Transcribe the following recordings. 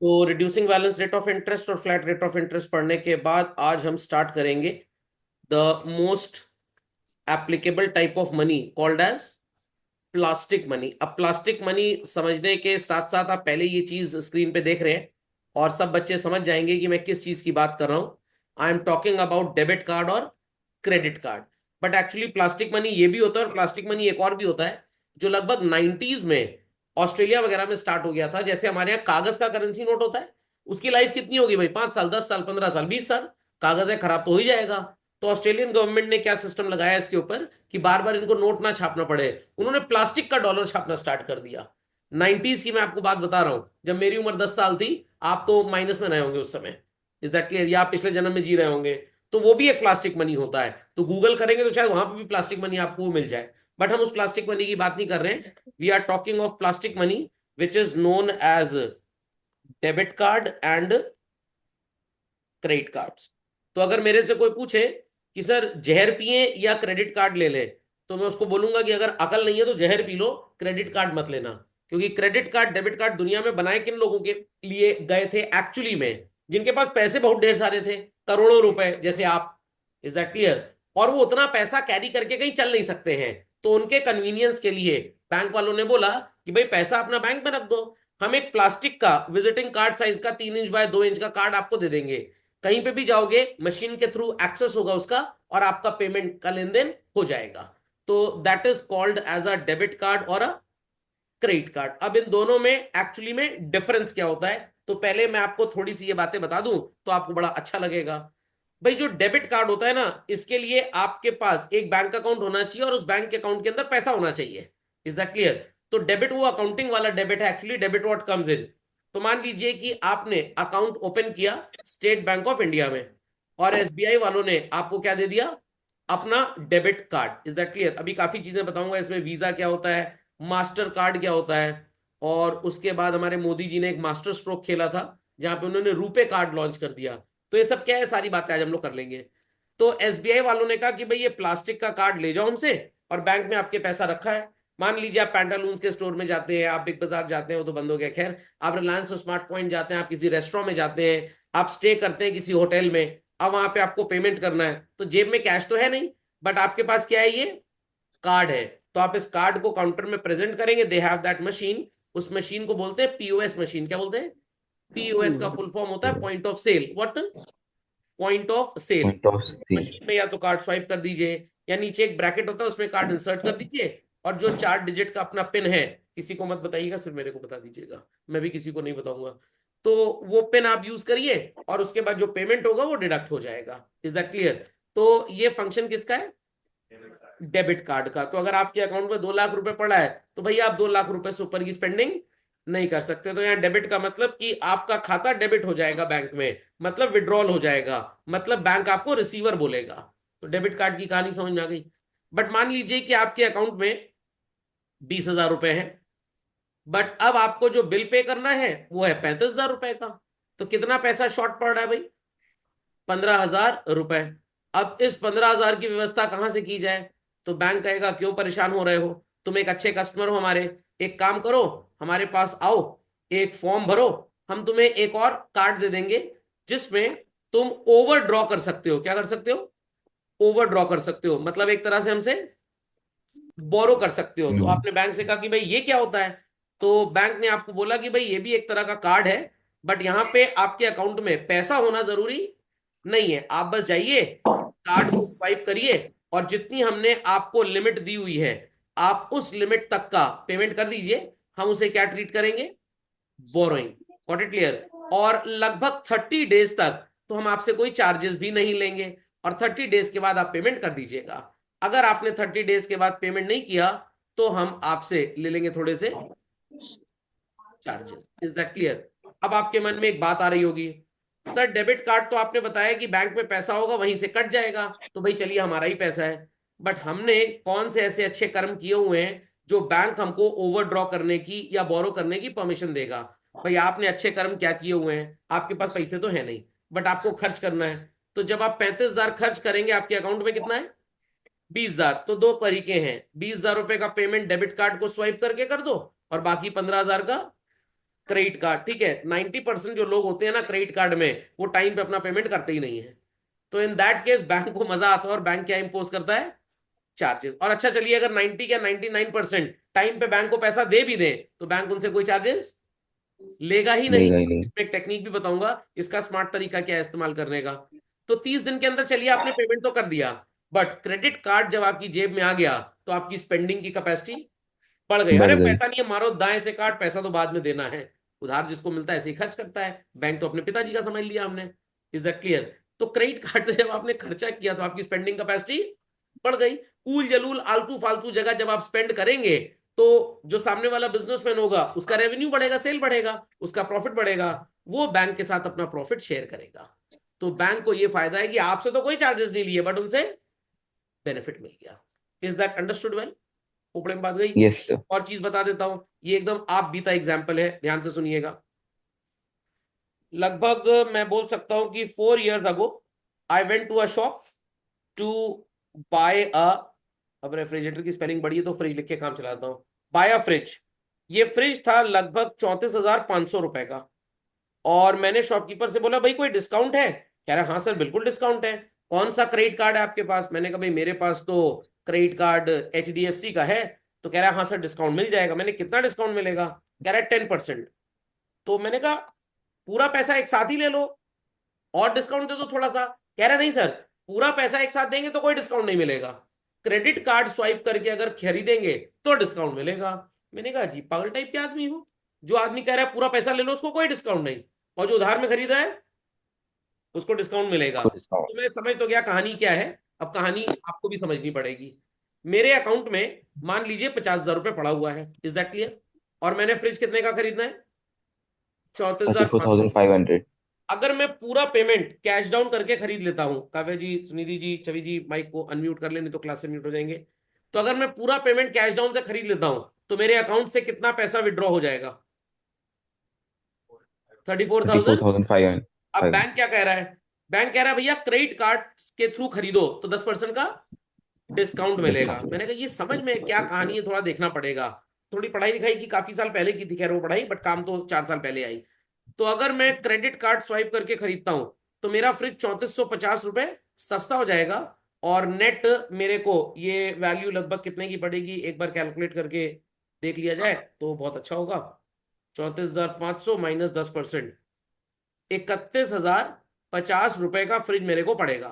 तो reducing balance rate of interest और flat rate of interest पढ़ने के बाद आज हम स्टार्ट करेंगे the most applicable type of money called as plastic money. अब प्लास्टिक मनी समझने के साथ साथ आप पहले ये चीज स्क्रीन पे देख रहे हैं और सब बच्चे समझ जाएंगे कि मैं किस चीज की बात कर रहा हूं। I am talking about debit card और credit card. But actually plastic money ये भी होता है और प्लास्टिक मनी एक और भी होता है जो लगभग 90s में ऑस्ट्रेलिया वगैरह में स्टार्ट हो गया था। जैसे हमारे यहाँ कागज का करेंसी नोट होता है, उसकी लाइफ कितनी होगी भाई? 5 साल, 10 साल, 15 साल, 20 साल। कागज है, खराब तो हो ही जाएगा। तो ऑस्ट्रेलियन गवर्नमेंट ने क्या सिस्टम लगाया इसके ऊपर कि बार बार इनको नोट ना छापना पड़े, उन्होंने प्लास्टिक का डॉलर छापना स्टार्ट कर दिया। 90s की मैं आपको बात बता रहा हूं, जब मेरी उम्र 10 साल थी। आप तो माइनस में रहे होंगे उस समय, इज दैट क्लियर? या आप पिछले जन्म में जी रहे होंगे। तो वो भी एक प्लास्टिक मनी होता है। तो गूगल करेंगे तो शायद वहां पर भी प्लास्टिक मनी आपको मिल जाए। बट हम उस प्लास्टिक मनी की बात नहीं कर रहे हैं। We are talking of plastic money which is known as debit card and credit cards. तो अगर मेरे से कोई पूछे कि सर जहर पिए या क्रेडिट कार्ड ले ले, तो मैं उसको बोलूंगा कि अगर अकल नहीं है तो जहर पी लो, क्रेडिट कार्ड मत लेना। क्योंकि क्रेडिट कार्ड डेबिट कार्ड दुनिया में बनाए किन लोगों के लिए गए थे एक्चुअली में? जिनके पास पैसे बहुत ढेर सारे थे, करोड़ों रुपए, जैसे आप। Is that clear? और वो उतना पैसा कैरी करके कहीं चल नहीं सकते हैं, तो उनके कन्वीनियंस के लिए बैंक वालों ने बोला कि भाई पैसा अपना बैंक में रख दो, हम एक प्लास्टिक का विजिटिंग कार्ड साइज का 3 इंच बाय 2 इंच का कार्ड आपको दे देंगे। कहीं पे भी जाओगे मशीन के थ्रू एक्सेस होगा उसका, और आपका पेमेंट का लेन देन हो जाएगा। तो that is called as a debit card और अ क्रेडिट कार्ड। अब इन दोनों में एक्चुअली में डिफरेंस क्या होता है, तो पहले मैं आपको थोड़ी सी ये बातें बता दूं तो आपको बड़ा अच्छा लगेगा। भाई जो डेबिट कार्ड होता है ना, इसके लिए आपके पास एक बैंक अकाउंट होना चाहिए और उस बैंक के अकाउंट के अंदर पैसा होना चाहिए। Is that clear? तो डेबिट वो अकाउंटिंग वाला डेबिट है actually. Debit what comes in, तो मान लीजिए कि आपने अकाउंट ओपन किया स्टेट बैंक ऑफ इंडिया में, और एसबीआई वालों ने आपको क्या दे दिया? अपना debit card. Is that clear? अभी काफी चीजें बताऊंगा इसमें, वीजा क्या होता है, मास्टर कार्ड क्या होता है। और उसके बाद हमारे मोदी जी ने एक मास्टर स्ट्रोक खेला था जहां पे उन्होंने रुपे कार्ड लॉन्च कर दिया। तो ये सब क्या है, सारी बातें आज हम लोग कर लेंगे। तो एसबीआई वालों ने कहा कि भाई ये प्लास्टिक का कार्ड ले जाओ हमसे, और बैंक में आपके पैसा रखा है। मान लीजिए आप पैंटालून्स के स्टोर में जाते हैं, आप बिग बाजार जाते हैं, वो तो बंद हो गया खैर। आप रिलायंस और स्मार्ट पॉइंट जाते हैं, आप किसी रेस्टोरेंट में जाते हैं, आप स्टे करते हैं किसी होटल में। अब वहां पे आपको पेमेंट करना है, तो जेब में कैश तो है नहीं, बट आपके पास क्या है? ये कार्ड है। तो आप इस कार्ड को काउंटर में प्रेजेंट करेंगे, दे हैव दैट मशीन। उस मशीन को बोलते हैं पीओएस मशीन। क्या बोलते हैं? पीओएस का फुल फॉर्म होता है point of sale. What? Point of sale. Point of sale. Machine में या तो कार्ड स्वाइप कर दीजिए, या नीचे एक ब्रैकेट होता है उसमें कार्ड इंसर्ट कर दीजिए, और जो 4 डिजिट का अपना पिन है, किसी को मत बताइएगा, सिर्फ मेरे को बता दीजिएगा, मैं भी किसी को नहीं बताऊंगा। तो वो पिन आप यूज करिए, और उसके बाद जो पेमेंट होगा वो डिडक्ट हो जाएगा। Is that clear? तो ये फंक्शन किसका है? डेबिट कार्ड का। तो अगर आपके अकाउंट में 2 लाख रुपए पड़ा है, तो भैया आप 2 लाख रुपए से ऊपर की स्पेंडिंग नहीं कर सकते। तो यहाँ डेबिट का मतलब कि आपका खाता डेबिट हो जाएगा बैंक में, मतलब विड्रॉल हो जाएगा, मतलब बैंक आपको रिसीवर बोलेगा। तो डेबिट कार्ड की कहानी समझ में आ गई। बट मान लीजिए कि आपके अकाउंट में 20,000 रुपए हैं, बट अब आपको जो बिल पे करना है वो है 35,000 रुपए का। तो कितना पैसा शॉर्ट पड़ रहा है भाई? 15,000 रुपए। अब इस 15,000 की व्यवस्था कहां से की जाए? तो बैंक कहेगा क्यों परेशान हो रहे हो, तुम एक अच्छे कस्टमर हो हमारे, एक काम करो, हमारे पास आओ, एक फॉर्म भरो, हम तुम्हें एक और कार्ड दे देंगे जिसमें तुम ओवर ड्रॉ कर सकते हो। क्या कर सकते हो? ओवर ड्रॉ कर सकते हो, मतलब एक तरह से हमसे बोरो कर सकते हो। तो आपने बैंक से कहा कि भाई ये क्या होता है, तो बैंक ने आपको बोला कि भाई ये भी एक तरह का कार्ड है, बट यहाँ पे आपके अकाउंट में पैसा होना जरूरी नहीं है। आप बस जाइए, कार्ड को स्वाइप करिए, और जितनी हमने आपको लिमिट दी हुई है, आप उस लिमिट तक का पेमेंट कर दीजिए। हम उसे क्या ट्रीट करेंगे? बोरोइंग। Got it clear? और लगभग 30 डेज तक तो हम आपसे कोई चार्जेस भी नहीं लेंगे, और 30 डेज के बाद आप पेमेंट कर दीजिएगा। अगर आपने 30 डेज के बाद पेमेंट नहीं किया, तो हम आपसे ले लेंगे थोड़े से चार्जेस। Is that clear? अब आपके मन में एक बात आ रही होगी, सर डेबिट कार्ड तो आपने बताया कि बैंक में पैसा होगा वहीं से कट जाएगा, तो भाई चलिए हमारा ही पैसा है। बट हमने कौन से ऐसे अच्छे कर्म किए हुए हैं जो बैंक हमको ओवर ड्रॉ करने की या बोरो करने की परमिशन देगा? भाई आपने अच्छे कर्म क्या किए हुए हैं? आपके पास पैसे तो है नहीं, बट आपको खर्च करना है। तो जब आप 35,000 खर्च करेंगे, आपके अकाउंट में कितना है? 20,000। तो दो तरीके हैं, 20,000 रुपए का पेमेंट डेबिट कार्ड को स्वाइप करके कर दो, और बाकी 15,000 का क्रेडिट कार्ड, ठीक है, 90% जो लोग होते हैं ना क्रेडिट कार्ड में, वो टाइम पे अपना पेमेंट करते ही नहीं है। तो इन दैट केस बैंक को मजा आता है और बैंक क्या इंपोज करता है, चार्जेस। और अच्छा चलिए, अगर 90 या 99% टाइम पे बैंक को पैसा दे भी दे, तो बैंक उनसे कोई चार्जेस लेगा ही नहीं। लेगा ही नहीं। इसमें एक टेक्निक भी बताऊंगा, इसका स्मार्ट तरीका क्या है इस्तेमाल करने का। तो 30 दिन के अंदर चलिए आपने पेमेंट तो कर दिया, बट क्रेडिट कार्ड जब आपकी जेब में आ गया, तो आपकी स्पेंडिंग की कैपेसिटी बढ़ गई। बढ़ अरे गई। पैसा नहीं है, मारो दाएं से काट, पैसा तो बाद में देना है। उधार जिसको मिलता है ऐसे ही खर्च करता है, बैंक तो अपने पिताजी का समझ लिया हमने। Is that clear? तो क्रेडिट कार्ड से जब आपने खर्चा किया, तो आपकी स्पेंडिंग कैपेसिटी बढ़ गई। उल जलूल आलतू फालतू जगह जब आप स्पेंड करेंगे, तो जो सामने वाला बिजनेसमैन होगा उसका रेवेन्यू बढ़ेगा, सेल बढ़ेगा, उसका प्रॉफिट बढ़ेगा, वो बैंक के साथ अपना प्रॉफिट शेयर करेगा। तो बैंक को ये फायदा है कि आपसे तो कोई चार्जेस नहीं लिए, बट उनसे बेनिफिट मिल गया। Is that understood well? ऊपर में बात गई। Yes sir. और चीज बता देता हूं, ये एकदम आप बीता एग्जाम्पल है, ध्यान से सुनिएगा। लगभग मैं बोल सकता हूं कि 4 years ago I went to a shop to buy a, अब रेफ्रिजरेटर की स्पेलिंग बड़ी है तो फ्रिज लिख के काम चलाता हूँ, बाय अ फ्रिज। ये फ्रिज था लगभग 34,500 रुपए का। और मैंने शॉपकीपर से बोला, भाई कोई डिस्काउंट है? कह रहा हाँ सर बिल्कुल डिस्काउंट है। कौन सा क्रेडिट कार्ड है आपके पास? मैंने कहा भाई मेरे पास तो क्रेडिट कार्ड HDFC का है। तो कह रहा है हाँ सर डिस्काउंट मिल जाएगा। मैंने कितना डिस्काउंट मिलेगा? कह रहा है 10%। तो मैंने कहा पूरा पैसा एक साथ ही ले लो और डिस्काउंट दे दो थोड़ा सा। कह रहा नहीं सर, पूरा पैसा एक साथ देंगे तो कोई डिस्काउंट नहीं मिलेगा, क्रेडिट कार्ड स्वाइप करके अगर खरीदेंगे तो डिस्काउंट मिलेगा। मैंने कहा जी पागल टाइप के आदमी हो, जो आदमी कह रहा है पूरा पैसा ले लो उसको कोई डिस्काउंट नहीं, और जो उधार में खरीद रहा है उसको डिस्काउंट मिलेगा। खुद डिस्काउंट। तो मैं समझ तो गया कहानी क्या है। अब कहानी आपको भी समझनी पड़ेगी। मेरे अकाउंट में मान लीजिए 50,000 रुपये पड़ा हुआ है, इज दैट क्लियर? और मैंने फ्रिज कितने का खरीदना है? चौंतीस थर्टी हजार फोर पाँच सौ थाउजेंड फाइव हंड्रेड अगर मैं पूरा पेमेंट कैश डाउन करके खरीद लेता हूं, काव्या जी, सुनिधि जी, छवि जी, माइक को अनम्यूट कर ले नहीं तो क्लास से म्यूट हो जाएंगे। तो अगर मैं पूरा पेमेंट कैश डाउन से खरीद लेता हूं, तो मेरे अकाउंट से कितना पैसा विड्रॉ हो जाएगा? 34,000। 34,500। अब फाइव। बैंक क्या कह रहा है? बैंक कह रहा है भैया क्रेडिट कार्ड के थ्रू खरीदो तो 10% का डिस्काउंट मिलेगा। डिस्काउंट। मैंने कहा ये समझ में क्या कहानी है, थोड़ा देखना पड़ेगा। थोड़ी पढ़ाई लिखाई की काफी साल पहले की थी, खैर वो पढ़ाई, बट काम तो 4 साल पहले आई। तो अगर मैं क्रेडिट कार्ड स्वाइप करके खरीदता हूं, तो मेरा फ्रिज 3450 रुपये सस्ता हो जाएगा। और नेट मेरे को ये वैल्यू लगभग कितने की पड़ेगी, एक बार कैलकुलेट करके देख लिया जाए तो बहुत अच्छा होगा। 34,500 माइनस 10%, 31,050 रुपए का फ्रिज मेरे को पड़ेगा।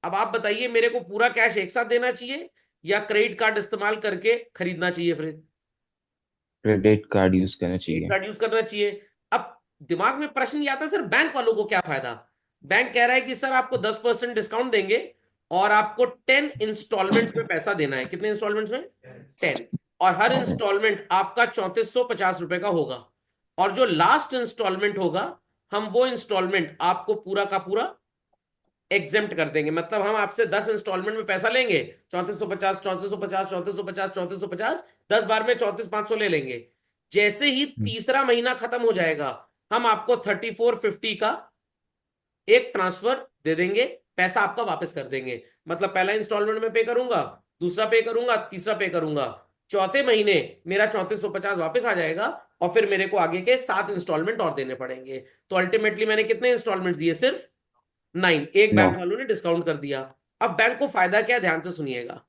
अब आप बताइए मेरे को पूरा कैश एक साथ देना चाहिए या क्रेडिट कार्ड इस्तेमाल करके खरीदना चाहिए फ्रिज? क्रेडिट कार्ड यूज करना क्रेडिट चाहिए। कार्ड यूज करना चाहिए। अब दिमाग में प्रश्न ये आता है, सर बैंक वालों को क्या फायदा? बैंक कह रहा है कि सर आपको 10% डिस्काउंट देंगे और आपको 10 इंस्टॉलमेंट्स में पैसा देना है। कितने इंस्टॉलमेंट्स में? 10। और हर इंस्टॉलमेंट आपका 3450 रुपए का होगा। और जो लास्ट इंस्टॉलमेंट होगा, हम वो इंस्टॉलमेंट आपको पूरा का पूरा एग्जेम्प्ट कर देंगे। मतलब हम आपसे 10 इंस्टॉलमेंट में पैसा लेंगे, 3450, 3450, 3450, 3450, 10 बार में 34,500 ले लेंगे। जैसे ही तीसरा महीना खत्म हो जाएगा, हम आपको 3450 का एक ट्रांसफर दे देंगे, पैसा आपका वापस कर देंगे। मतलब पहला इंस्टॉलमेंट में पे करूंगा, दूसरा पे करूंगा, तीसरा पे करूंगा, चौथे महीने मेरा 3450 वापस आ जाएगा। और फिर मेरे को आगे के 7 इंस्टॉलमेंट और देने पड़ेंगे। तो अल्टीमेटली मैंने कितने इंस्टॉलमेंट दिए? सिर्फ 9। एक नौ। बैंक वालों ने डिस्काउंट कर दिया। अब बैंक को फायदा क्या है, ध्यान से सुनिएगा।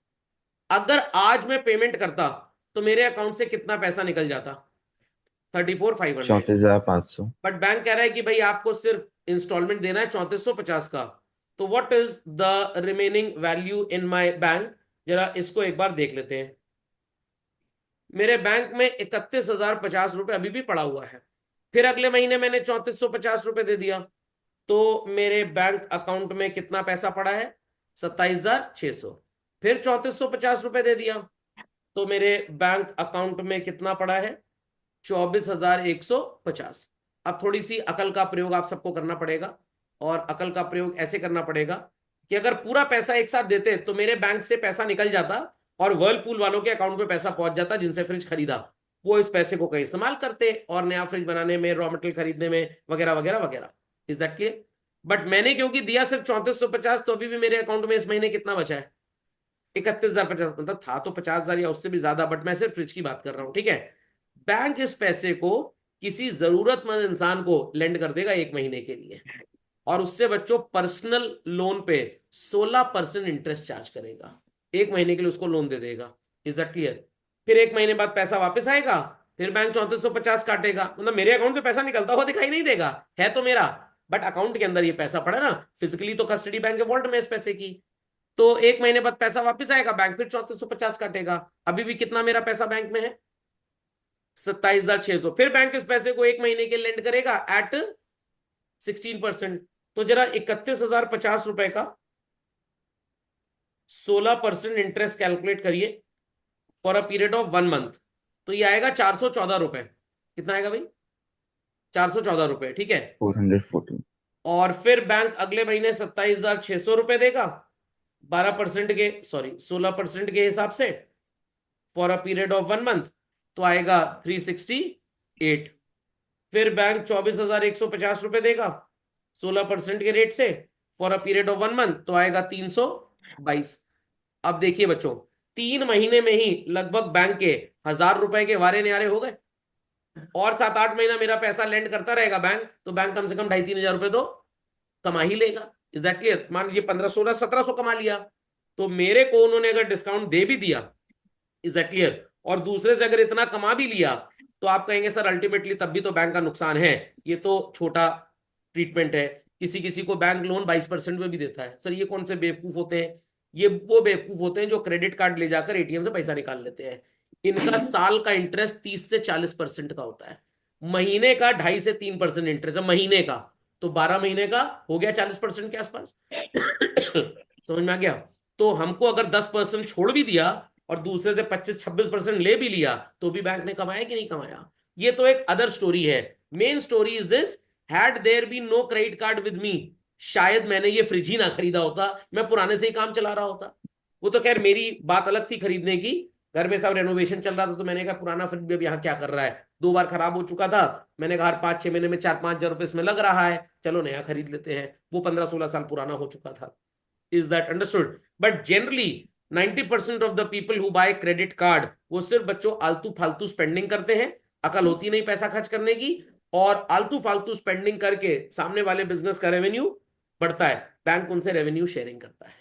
अगर आज मैं पेमेंट करता, तो मेरे अकाउंट से कितना पैसा निकल जाता? 34,500। 34,500। बट बैंक कह रहा है कि भाई आपको सिर्फ इंस्टॉलमेंट देना है 3450 का। तो what is the remaining value in my bank? जरा इसको एक बार देख लेते हैं। मेरे बैंक में 31,050 रुपये अभी भी पड़ा हुआ है। फिर अगले महीने मैंने 3450 रुपये दे दिया, तो मेरे बैंक अकाउंट में कितना पैसा पड़ा है? 27,600। फिर 3450 रुपये दे दिया, तो मेरे बैंक अकाउंट में कितना पड़ा है? 24,150। अब थोड़ी सी अकल का प्रयोग आप सबको करना पड़ेगा। और अकल का प्रयोग ऐसे करना पड़ेगा कि अगर पूरा पैसा एक साथ देते तो मेरे बैंक से पैसा निकल जाता और वर्लपूल वालों के अकाउंट में पैसा पहुंच जाता जिनसे फ्रिज खरीदा। वो इस पैसे को कहीं इस्तेमाल करते और नया फ्रिज बनाने में, रॉ मटेरियल खरीदने में, वगैरह वगैरह वगैरह। Is that clear? बट मैंने क्योंकि दिया सिर्फ 3450, तो अभी भी मेरे अकाउंट में इस महीने कितना बचा है? 31,050। मतलब था तो 50,000 या उससे भी ज्यादा, बट मैं सिर्फ फ्रिज की बात कर रहा हूं, ठीक है। बैंक इस पैसे को किसी जरूरतमंद इंसान को लेंड कर देगा 1 महीने के लिए, और उससे बच्चों पर्सनल लोन पे 16% इंटरेस्ट चार्ज करेगा। 1 महीने के लिए उसको लोन दे देगा। Is that clear? फिर 1 महीने बाद पैसा वापस आएगा, फिर बैंक 3450 काटेगा, मतलब मेरे अकाउंट से पैसा निकलता हुआ दिखाई नहीं देगा, है तो मेरा, बट अकाउंट के अंदर ये पैसा पड़ा ना, फिजिकली तो कस्टडी बैंक के वॉल्ट में इस पैसे की। तो 1 महीने बाद पैसा वापस आएगा, बैंक फिर 3450 काटेगा, अभी भी कितना मेरा पैसा बैंक में है? 27,600। फिर बैंक इस पैसे को 1 महीने के लेंड करेगा एट 16%। तो जरा 31,050 रुपए का 16% इंटरेस्ट कैलकुलेट करिए for a period of 1 month. तो ये आएगा 414 रुपए। कितना आएगा भाई? 414 रुपए, ठीक है। 414। और फिर बैंक अगले महीने 27,600 रुपए देगा, 12% के, सॉरी 16% के हिसाब से, for a period of 1 month. तो आएगा 368। फिर बैंक 24,150 रुपए देगा 16% के रेट से, for a period of 1 month. तो आएगा 322। अब देखिए बच्चों, 3 महीने में ही लगभग बैंक के 1,000 रुपए के वारे न्यारे हो गए, और 7-8 महीना मेरा पैसा लेंड करता रहेगा बैंक, तो बैंक कम से कम 2,500-3,000 रुपए तो कमा ही लेगा। Is that clear? मान लीजिए 1500-1600-1700 कमा लिया, तो मेरे को उन्होंने अगर डिस्काउंट दे भी दिया, इज दैट क्लियर, और दूसरे से अगर इतना कमा भी लिया, तो आप कहेंगे सर अल्टीमेटली तब भी तो बैंक का नुकसान है, ये तो छोटा ट्रीटमेंट है। किसी किसी को बैंक लोन 22% में भी देता है। सर ये कौन से बेवकूफ होते हैं? ये वो बेवकूफ होते हैं जो क्रेडिट कार्ड ले जाकर एटीएम से पैसा निकाल लेते हैं। इनका साल का इंटरेस्ट 30 से 40% का होता है, महीने का 2.5 से 3% इंटरेस्ट है महीने का, तो 12 महीने का हो गया 40% के आसपास। समझ में आ गया? तो हमको अगर 10% छोड़ भी दिया और दूसरे से 25-26% ले भी लिया, तो भी बैंक ने कमाया कि नहीं कमाया? ये तो एक अदर स्टोरी है। Main story is this, had there be no credit card with me, शायद मैंने ये फ्रिज ही ना खरीदा होता, मैं पुराने से ही काम चला रहा होता। वो तो खैर मेरी बात अलग थी खरीदने की, घर में सब रेनोवेशन चल रहा था, तो मैंने कहा पुराना फ्रिज भी अब यहाँ क्या कर रहा है, 2 बार खराब हो चुका था। मैंने कहा हर 5-6 महीने में 4-5 हजार रुपए इसमें लग रहा है, चलो नया खरीद लेते हैं। वो 15-16 साल पुराना हो चुका था। Is that understood? But generally 90% of the people who by credit card, वो सिर्फ बच्चों आलतू फालतू स्पेंडिंग करते हैं, अकल होती नहीं पैसा खर्च करने की, और आलतू फालतू स्पेंडिंग करके सामने वाले बिजनेस का रेवेन्यू बढ़ता है, बैंक उनसे रेवेन्यू शेयरिंग करता है।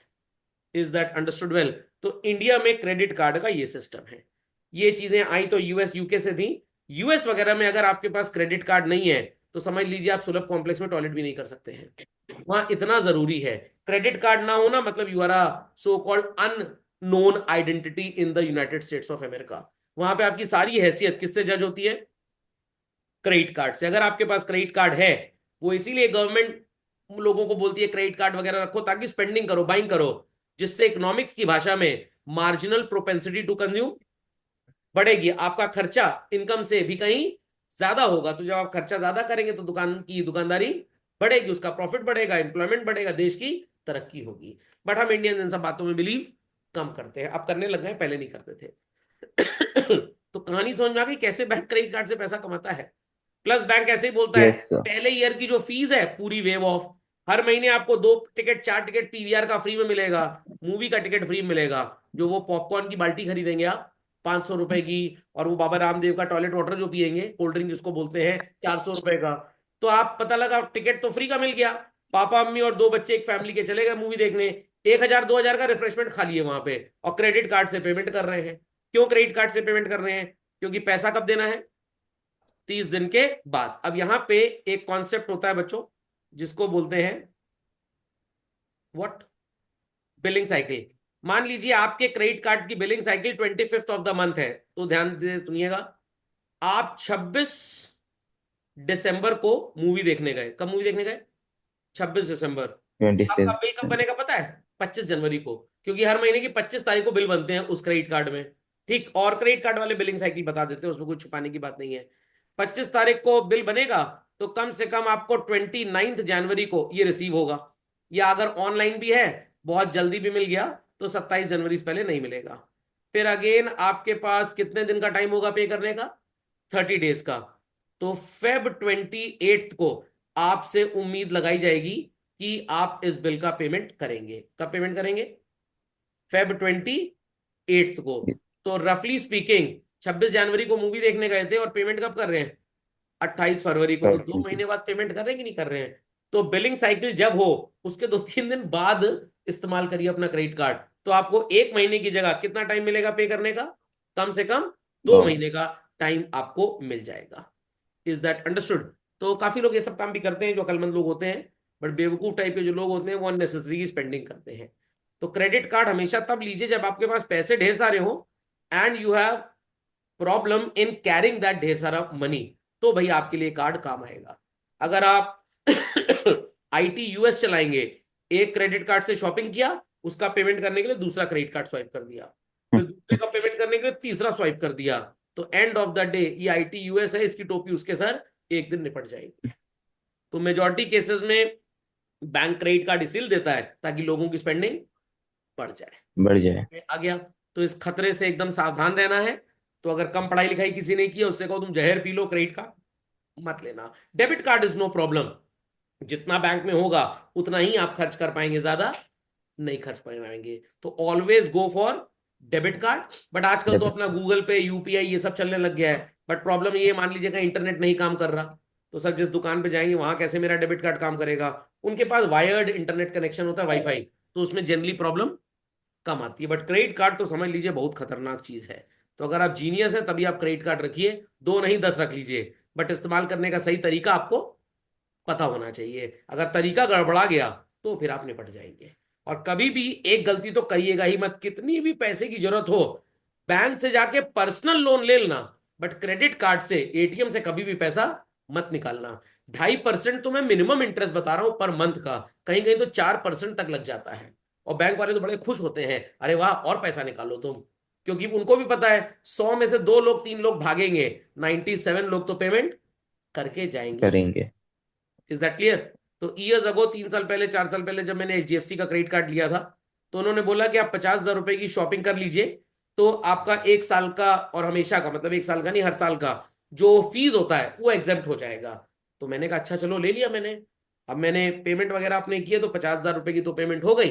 Is that understood well? तो इंडिया में क्रेडिट कार्ड का ये सिस्टम है। ये चीजें आई तो यूएस यूके से थी। यूएस वगैरह में अगर आपके पास क्रेडिट कार्ड नहीं है, तो समझ लीजिए आप सुलभ कॉम्प्लेक्स में टॉयलेट भी नहीं कर सकते हैं, वहां इतना जरूरी है। क्रेडिट कार्ड ना होना मतलब you are a so called unknown identity in the United States of America. वहां पे आपकी सारी हैसियत किससे जज होती है? क्रेडिट कार्ड से। अगर आपके पास क्रेडिट कार्ड है, वो इसीलिए गवर्नमेंट लोगों को बोलती है क्रेडिट कार्ड वगैरह रखो ताकि स्पेंडिंग करो, बाइंग करो, जिससे इकोनॉमिक्स की भाषा में मार्जिनल प्रोपेंसिटी टू कंज्यूम बढ़ेगी। आपका खर्चा इनकम से भी कहीं ज्यादा होगा, तो जब आप खर्चा ज्यादा करेंगे तो दुकान की दुकानदारी बढ़ेगी, उसका प्रॉफिट बढ़ेगा, एम्प्लॉयमेंट बढ़ेगा, देश की तरक्की होगी। बट हम इंडियन इन सब बातों में बिलीव कम करते हैं, अब करने लग गए, पहले नहीं करते थे। तो कहानी समझ में आ गई कैसे बैंक क्रेडिट कार्ड से पैसा कमाता है। प्लस बैंक ऐसे ही बोलता है, Yes, sir. पहले ईयर की जो फीस है पूरी वेव ऑफ, हर महीने आपको 2 टिकट 4 टिकट पीवीआर का फ्री में मिलेगा, मूवी का टिकट फ्री में मिलेगा, जो वो पॉपकॉर्न की बाल्टी खरीदेंगे आप 500 रुपए की, और वो बाबा रामदेव का टॉयलेट वाटर जो पियेंगे, कोल्ड ड्रिंक जिसको बोलते हैं, 400 रुपए का। तो आप पता लगा टिकट तो फ्री का मिल गया, पापा मम्मी और 2 बच्चे एक फैमिली के चले गए मूवी देखने, 1,000-2,000 का रिफ्रेशमेंट खा लिए वहां पे, और क्रेडिट कार्ड से पेमेंट कर रहे हैं। क्यों क्रेडिट कार्ड से पेमेंट कर रहे हैं? क्योंकि पैसा कब देना है? 30 दिन के बाद। अब यहां पे एक कॉन्सेप्ट होता है बच्चों, जिसको बोलते हैं व्हाट? Billing cycle. मान लीजिए आपके क्रेडिट कार्ड की billing cycle 25th of the month है, तो ध्यान दे सुनिएगा, आप 26 दिसंबर को मूवी देखने गए। कब मूवी देखने गए? 26 दिसंबर। आपका 26. बिल कब बनेगा पता है? 25 जनवरी को, क्योंकि हर महीने की 25 तारीख को बिल बनते हैं उस क्रेडिट कार्ड में। ठीक, और क्रेडिट कार्ड वाले बिलिंग साइकिल बता देते हैं, उसमें कुछ छुपाने की बात नहीं है। 25 तारीख को बिल बनेगा, तो कम से कम आपको 29 जनवरी को ये रिसीव होगा, या अगर ऑनलाइन भी है, बहुत जल्दी भी मिल गया, तो 27 जनवरी से पहले नहीं मिलेगा। फिर अगेन आपके पास कितने दिन का टाइम होगा पे करने का? 30 डेज का। तो Feb 28 को आपसे उम्मीद लगाई जाएगी कि आप इस बिल का पेमेंट करेंगे। कब पेमेंट करेंगे? Feb 28 को। तो रफली स्पीकिंग 26 जनवरी को मूवी देखने गए थे और पेमेंट कब कर रहे हैं? 28 फरवरी को, तो 2 महीने बाद पेमेंट कर रहे हैं कि नहीं कर रहे हैं? तो बिलिंग साइकिल जब हो उसके 2-3 दिन बाद इस्तेमाल करिए अपना क्रेडिट कार्ड, तो आपको 1 महीने की जगह कितना टाइम मिलेगा पे करने का? कम से कम 2 महीने का टाइम आपको मिल जाएगा। Is that understood? तो काफी लोग ये सब काम भी करते हैं जो अकलमंद लोग होते हैं, बट बेवकूफ टाइप के जो लोग होते हैं वो अननेसेसरी स्पेंडिंग करते हैं। तो क्रेडिट कार्ड हमेशा तब लीजिए जब आपके पास पैसे ढेर सारे हो and you have problem in carrying that ढेर सारा मनी, तो भाई आपके लिए कार्ड काम आएगा। अगर आप आईटी यूएस चलाएंगे, एक क्रेडिट कार्ड से शॉपिंग किया, उसका पेमेंट करने के लिए दूसरा क्रेडिट कार्ड स्वाइप कर दिया, फिर दूसरे का पेमेंट करने के लिए तीसरा स्वाइप कर दिया, तो एंड ऑफ द डे ये आईटी यूएस है, इसकी टोपी उसके सर एक दिन निपट जाएगी। तो मेजॉरिटी केसेस में बैंक क्रेडिट कार्ड इसीलिए देता है ताकि लोगों की स्पेंडिंग बढ़ जाए। बढ़ जाए। आ गया? तो इस खतरे से एकदम सावधान रहना है। तो अगर कम पढ़ाई लिखाई किसी ने की है उससे कहो तुम जहर पी लो, क्रेडिट कार्ड मत लेना। Debit card is no problem, जितना बैंक में होगा उतना ही आप खर्च कर पाएंगे, ज्यादा नहीं खर्च पाएंगे। तो always go for debit card. But आजकल तो डेबिट। अपना गूगल पे यूपीआई ये सब चलने लग गया है, बट प्रॉब्लम ये मान लीजिएगा इंटरनेट नहीं काम कर रहा, तो सर जिस दुकान पे जाएंगे वहां कैसे मेरा डेबिट कार्ड काम करेगा? उनके पास वायर्ड इंटरनेट कनेक्शन होता है, वाईफाई, तो उसमें जनरली प्रॉब्लम कम आती है। बट क्रेडिट कार्ड तो समझ लीजिए बहुत खतरनाक चीज है। तो अगर आप जीनियस है तभी आप क्रेडिट कार्ड रखिए, 2 नहीं 10 रख लीजिए, बट इस्तेमाल करने का सही तरीका आपको पता होना चाहिए। अगर तरीका गड़बड़ा गया तो फिर आप निपट जाएंगे। और कभी भी एक गलती तो करिएगा ही मत, कितनी भी पैसे की जरूरत हो बैंक से जाके पर्सनल लोन ले लेना, बट क्रेडिट कार्ड से एटीएम से कभी भी पैसा मत निकालना। 2.5% तो मैं मिनिमम इंटरेस्ट बता रहा हूं पर मंथ का, कहीं कहीं तो 4% तक लग जाता है। और बैंक वाले तो बड़े खुश होते हैं, अरे वाह और पैसा निकालो तुम, क्योंकि उनको भी पता है 100 में से 2 लोग 3 लोग भागेंगे, 97 लोग तो पेमेंट करके जाएंगे ही। करेंगे। Is that clear? तो ईयर्स अगो, 3 साल पहले 4 साल पहले जब मैंने एचडीएफसी का क्रेडिट कार्ड लिया था, तो उन्होंने बोला कि आप 50,000 रुपए की शॉपिंग कर लीजिए, तो आपका 1 साल का और हमेशा का, मतलब 1 साल का नहीं हर साल का जो फीस होता है वो एग्जेम्प्ट हो जाएगा। तो मैंने कहा अच्छा चलो ले लिया मैंने। अब मैंने पेमेंट वगैरह आपने किए तो 50,000 रुपए की तो पेमेंट हो गई।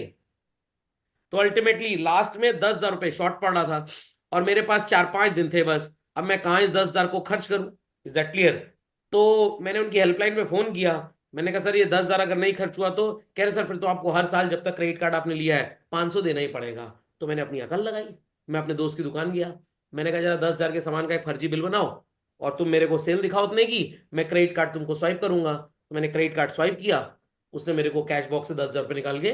तो अल्टीमेटली लास्ट में 10,000 रुपए शॉर्ट पड़ रहा था और मेरे पास 4-5 दिन थे बस। अब मैं कहाँ इस 10,000 को खर्च करूं? Is that clear? तो मैंने उनकी हेल्पलाइन में फोन किया, मैंने कहा सर ये 10,000 अगर नहीं खर्च हुआ तो? कह रहे सर फिर तो आपको हर साल जब तक क्रेडिट कार्ड आपने लिया है 500 देना ही पड़ेगा। तो मैंने अपनी अकल लगाई, मैं अपने दोस्त की दुकान गया, मैंने कहा जरा 10,000 के सामान का एक फर्जी बिल बनाओ और तुम मेरे को सेल दिखाओ उतने की, मैं क्रेडिट कार्ड तुमको स्वाइप करूंगा। तो मैंने क्रेडिट कार्ड स्वाइप किया, उसने मेरे को कैश बॉक्स से 10,000 रुपये निकाल के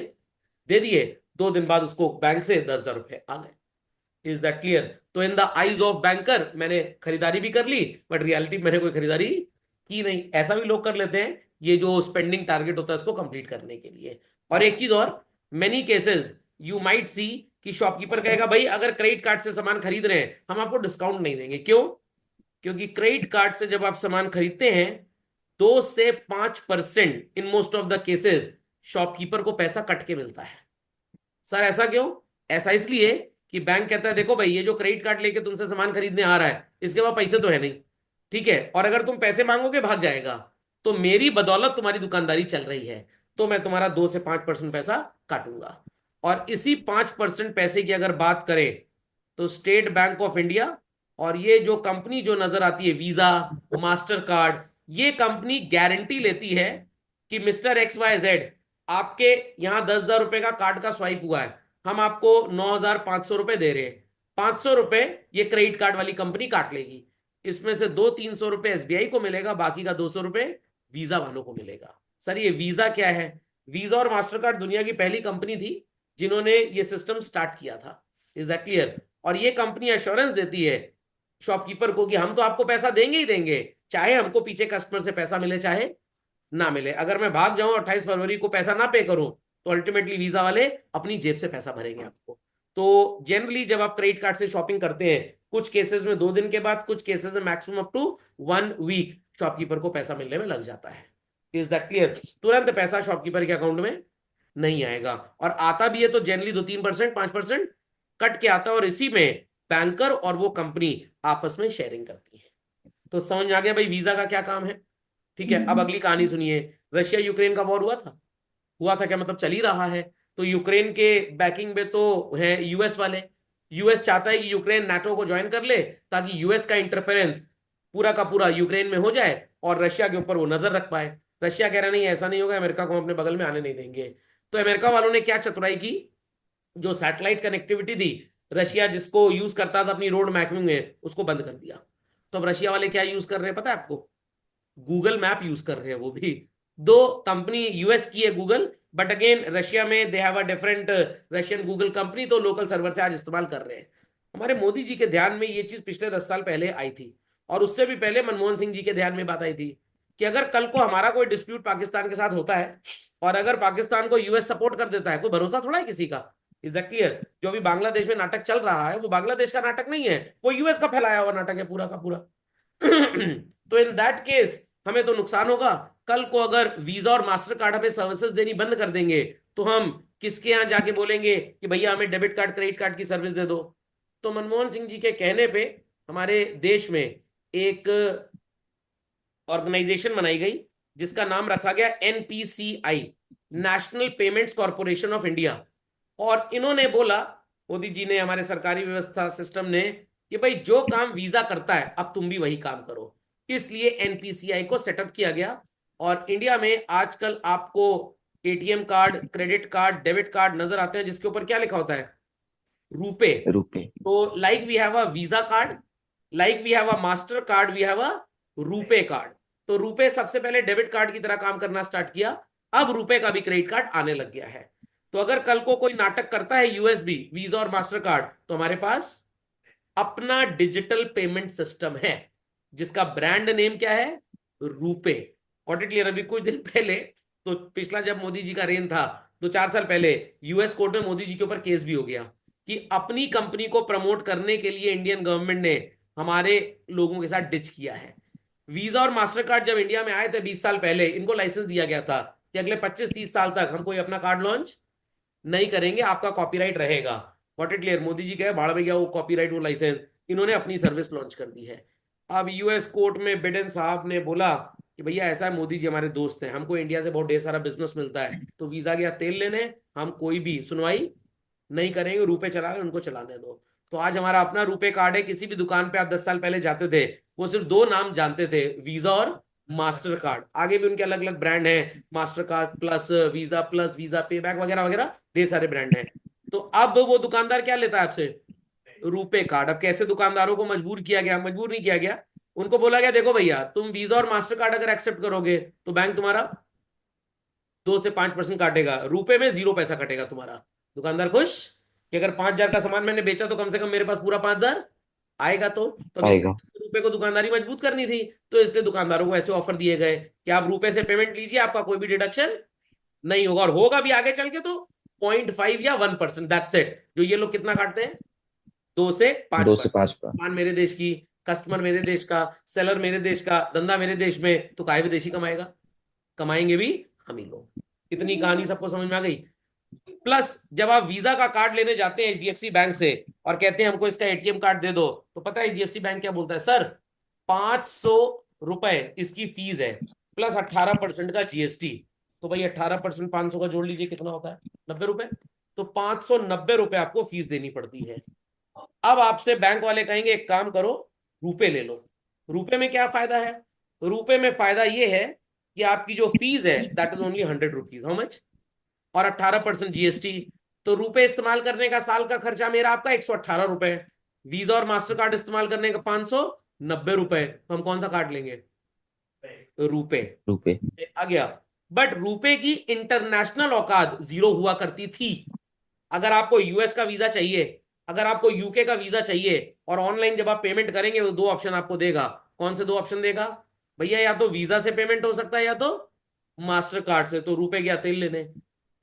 दे दिए। 2 दिन बाद उसको बैंक से 10,000 रुपये आ गए। Is that clear? तो in the eyes of banker मैंने खरीदारी भी कर ली, बट रियलिटी मैंने कोई खरीदारी की नहीं। ऐसा भी लोग कर लेते हैं, ये जो स्पेंडिंग टारगेट होता है इसको कंप्लीट करने के लिए। और एक चीज और, many cases you might see कि शॉपकीपर कहेगा भाई अगर क्रेडिट कार्ड से सामान खरीद रहे हैं हम आपको डिस्काउंट नहीं देंगे। क्यों? क्योंकि क्रेडिट कार्ड से जब आप सामान खरीदते हैं 2 से 5% in most of the cases shopkeeper को पैसा कट के मिलता है। सर ऐसा क्यों? ऐसा इसलिए कि बैंक कहता है देखो भाई ये जो क्रेडिट कार्ड लेके तुमसे सामान खरीदने आ रहा है इसके पास पैसे तो है नहीं, ठीक है, और अगर तुम पैसे मांगोगे भाग जाएगा, तो मेरी बदौलत तुम्हारी दुकानदारी चल रही है, तो मैं तुम्हारा 2 से 5% पैसा काटूंगा। और इसी 5% पैसे की अगर बात करें तो स्टेट बैंक ऑफ इंडिया और ये जो कंपनी जो नजर आती है वीजा, मास्टर कार्ड, ये कंपनी गारंटी लेती है कि मिस्टर XYZ आपके यहाँ 10,000 रुपए का कार्ड का स्वाइप हुआ है, हम आपको 9,500 रुपए दे रहे हैं, 500 रुपए ये क्रेडिट कार्ड वाली कंपनी काट लेगी, इसमें से 200-300 रुपए एसबीआई को मिलेगा, बाकी का 200 रुपए वीजा वालों को मिलेगा। सर ये वीजा क्या है? वीजा और मास्टर कार्ड दुनिया की पहली कंपनी थी जिन्होंने ये सिस्टम स्टार्ट किया था। Is that clear? और ये कंपनी एश्योरेंस देती है शॉपकीपर को कि हम तो आपको पैसा देंगे ही देंगे, चाहे हमको पीछे कस्टमर से पैसा मिले चाहे ना मिले। अगर मैं भाग जाऊं 28 फरवरी को पैसा ना पे करूं तो अल्टीमेटली वीजा वाले अपनी जेब से पैसा भरेंगे आपको। तो जनरली जब आप क्रेडिट कार्ड से शॉपिंग करते हैं कुछ केसेस में 2 दिन के बाद, कुछ केसेस में maximum up to 1 week shopkeeper को पैसा मिलने में लग जाता है। Is that clear? तुरंत पैसा शॉपकीपर के अकाउंट में नहीं आएगा, और आता भी है तो जनरली 2-3% 5% कट के आता है, और इसी में बैंकर और वो कंपनी आपस में शेयरिंग करती है। तो समझ आ गया भाई वीजा का क्या काम है? ठीक है, अब अगली कहानी सुनिए। रशिया यूक्रेन का वॉर हुआ था? हुआ था क्या, मतलब चल ही रहा है। तो यूक्रेन के बैकिंग में तो है यूएस वाले। यूएस चाहता है कि यूक्रेन नाटो को ज्वाइन कर ले ताकि यूएस का इंटरफेरेंस पूरा का पूरा यूक्रेन में हो जाए और रशिया के ऊपर वो नजर रख पाए। रशिया कह रहा नहीं ऐसा नहीं होगा, अमेरिका को हम अपने बगल में आने नहीं देंगे। तो अमेरिका वालों ने क्या चतुराई की, जो सैटेलाइट कनेक्टिविटी थी, रशिया जिसको यूज करता था अपनी रोड मैपिंग में, उसको बंद कर दिया। तो अब रशिया वाले क्या यूज कर रहे हैं पता है आपको? गूगल मैप यूज कर रहे हैं वो भी। दो कंपनी यूएस की है गूगल, बट अगेन रशिया में they have a different Russian Google company, तो लोकल सर्वर से आज इस्तेमाल कर रहे हैं। हमारे मोदी जी के ध्यान में ये चीज पिछले 10 साल पहले आई थी, और उससे भी पहले मनमोहन सिंह जी के ध्यान में बात आई थी कि अगर कल को हमारा कोई डिस्प्यूट पाकिस्तान के साथ होता है और अगर पाकिस्तान को यूएस सपोर्ट कर देता है, कोई भरोसा थोड़ा है किसी का। Is that clear? जो भी बांग्लादेश में नाटक चल रहा है वो बांग्लादेश का नाटक नहीं है, वो यूएस का फैलाया हुआ नाटक है पूरा का पूरा। तो इन दैट केस हमें तो नुकसान होगा। कल को अगर वीजा और मास्टर कार्ड हमें सर्विसेज देनी बंद कर देंगे, तो हम किसके यहां जाके बोलेंगे कि भैया हमें डेबिट कार्ड क्रेडिट कार्ड की सर्विस दे दो? तो मनमोहन सिंह जी के कहने पे हमारे देश में एक ऑर्गेनाइजेशन बनाई गई जिसका नाम रखा गया NPCI, national payments corporation of India. और इन्होंने बोला, मोदी जी ने, हमारे सरकारी व्यवस्था सिस्टम ने, कि भाई जो काम वीजा करता है अब तुम भी वही काम करो। इसलिए एनपीसीआई को सेटअप किया गया। और इंडिया में आजकल आपको ATM card, credit card, debit card नजर आते हैं जिसके ऊपर क्या लिखा होता है? रुपे। रुपए। तो like we have a Visa card, like we have a Mastercard, we have a RuPay card. तो रुपे सबसे पहले डेबिट कार्ड की तरह काम करना स्टार्ट किया, अब रुपे का भी क्रेडिट कार्ड आने लग गया है। तो अगर कल को कोई नाटक करता है यूएसबी, वीजा और मास्टर कार्ड, तो हमारे पास अपना डिजिटल पेमेंट सिस्टम है जिसका ब्रांड नेम क्या है? रूपे। Got it clear? अभी कुछ दिन पहले, तो पिछला जब मोदी जी का रेन था, 2-4 साल पहले, यूएस कोर्ट में मोदी जी के ऊपर केस भी हो गया कि अपनी कंपनी को प्रमोट करने के लिए इंडियन गवर्नमेंट ने हमारे लोगों के साथ डिच किया है। वीजा और मास्टर कार्ड जब इंडिया में आए थे 20 साल पहले, इनको लाइसेंस दिया गया था कि अगले 25-30 साल तक हम कोई अपना कार्ड लॉन्च नहीं करेंगे, आपका कॉपीराइट रहेगा। Got it clear? Modi ji कहे भाड़ में गया वो कॉपीराइट, वो लाइसेंस, इन्होंने अपनी सर्विस लॉन्च कर दी है। अब यूएस कोर्ट में बिडेन साहब ने बोला कि भैया ऐसा है, मोदी जी हमारे दोस्त हैं, हमको इंडिया से बहुत ढेर सारा बिजनेस मिलता है, तो वीजा गया तेल लेने, हम कोई भी सुनवाई नहीं करेंगे, रुपए चला रहे उनको चलाने दो। तो आज हमारा अपना रुपए कार्ड है, किसी भी दुकान पे आप 10 साल पहले जाते थे, वो सिर्फ दो नाम जानते थे, वीजा और मास्टर कार्ड। आगे भी उनके अलग अलग ब्रांड हैं, मास्टर कार्ड प्लस, वीजा पे बैक वगैरह वगैरह, ढेर सारे ब्रांड हैं। तो अब वो दुकानदार क्या लेता है आपसे? रुपए कार्ड। अब कैसे दुकानदारों को मजबूर किया गया? मजबूर नहीं किया गया, उनको बोला गया देखो भैया, तुम वीजा और मास्टर कार्ड अगर एक्सेप्ट करोगे तो बैंक तुम्हारा 2 से 5% काटेगा, रुपए में 0 पैसा कटेगा तुम्हारा। दुकानदार खुश कि अगर 5,000 का सामान मैंने बेचा तो कम से कम मेरे पास पूरा 5,000 आएगा। तो अब इसके आएगा। लिए रुपए को दुकानदारी मजबूत करनी थी, तो इसलिए दुकानदारों को ऐसे ऑफर दिए गए कि आप रुपए से पेमेंट लीजिए, आपका कोई भी डिडक्शन नहीं होगा, और होगा भी आगे चल के तो 0.5 या 1%, दैट्स इट। जो ये लोग कितना काटते हैं? 2 से 5 दो से परसेंट पांच पर। दुकान मेरे देश की, कस्टमर मेरे देश का, सेलर मेरे देश का, धंधा मेरे देश में, तो काय विदेशी कमाएगा? कमाएंगे भी हम ही लोग। इतनी कहानी सबको समझ में आ गई? प्लस जब आप वीजा का कार्ड लेने जाते हैं एचडीएफसी बैंक से और कहते हैं हमको इसका एटीएम कार्ड दे दो, तो पता है एचडीएफसी बैंक क्या बोलता है? सर, 500 रुपए इसकी फीस है, प्लस 18% का जीएसटी। तो भाई 18% 500 का जोड़ लीजिए, कितना होता है? 90 रुपए। तो 590 रुपए आपको फीस देनी पड़ती है। अब आपसे बैंक वाले कहेंगे एक काम करो, रुपए ले लो। रुपए में क्या फायदा है? रुपए में फायदा यह है कि आपकी जो फीस है that is only 100 rupees. How much? और 18% जीएसटी। तो रुपए इस्तेमाल करने का साल का खर्चा मेरा आपका 118 रुपए, वीजा और मास्टर कार्ड इस्तेमाल करने का 590 रुपए। तो हम कौन सा कार्ड लेंगे? रुपए। रुपए। आ गया। बट रुपए की इंटरनेशनल औकात 0 हुआ करती थी। अगर आपको यूएस का वीजा चाहिए, अगर आपको यूके का वीजा चाहिए, और ऑनलाइन जब आप पेमेंट करेंगे वो दो ऑप्शन आपको देगा। कौन से दो ऑप्शन देगा भैया? या तो वीजा से पेमेंट हो सकता है या तो मास्टर कार्ड से। तो रुपए गया तेल लेने।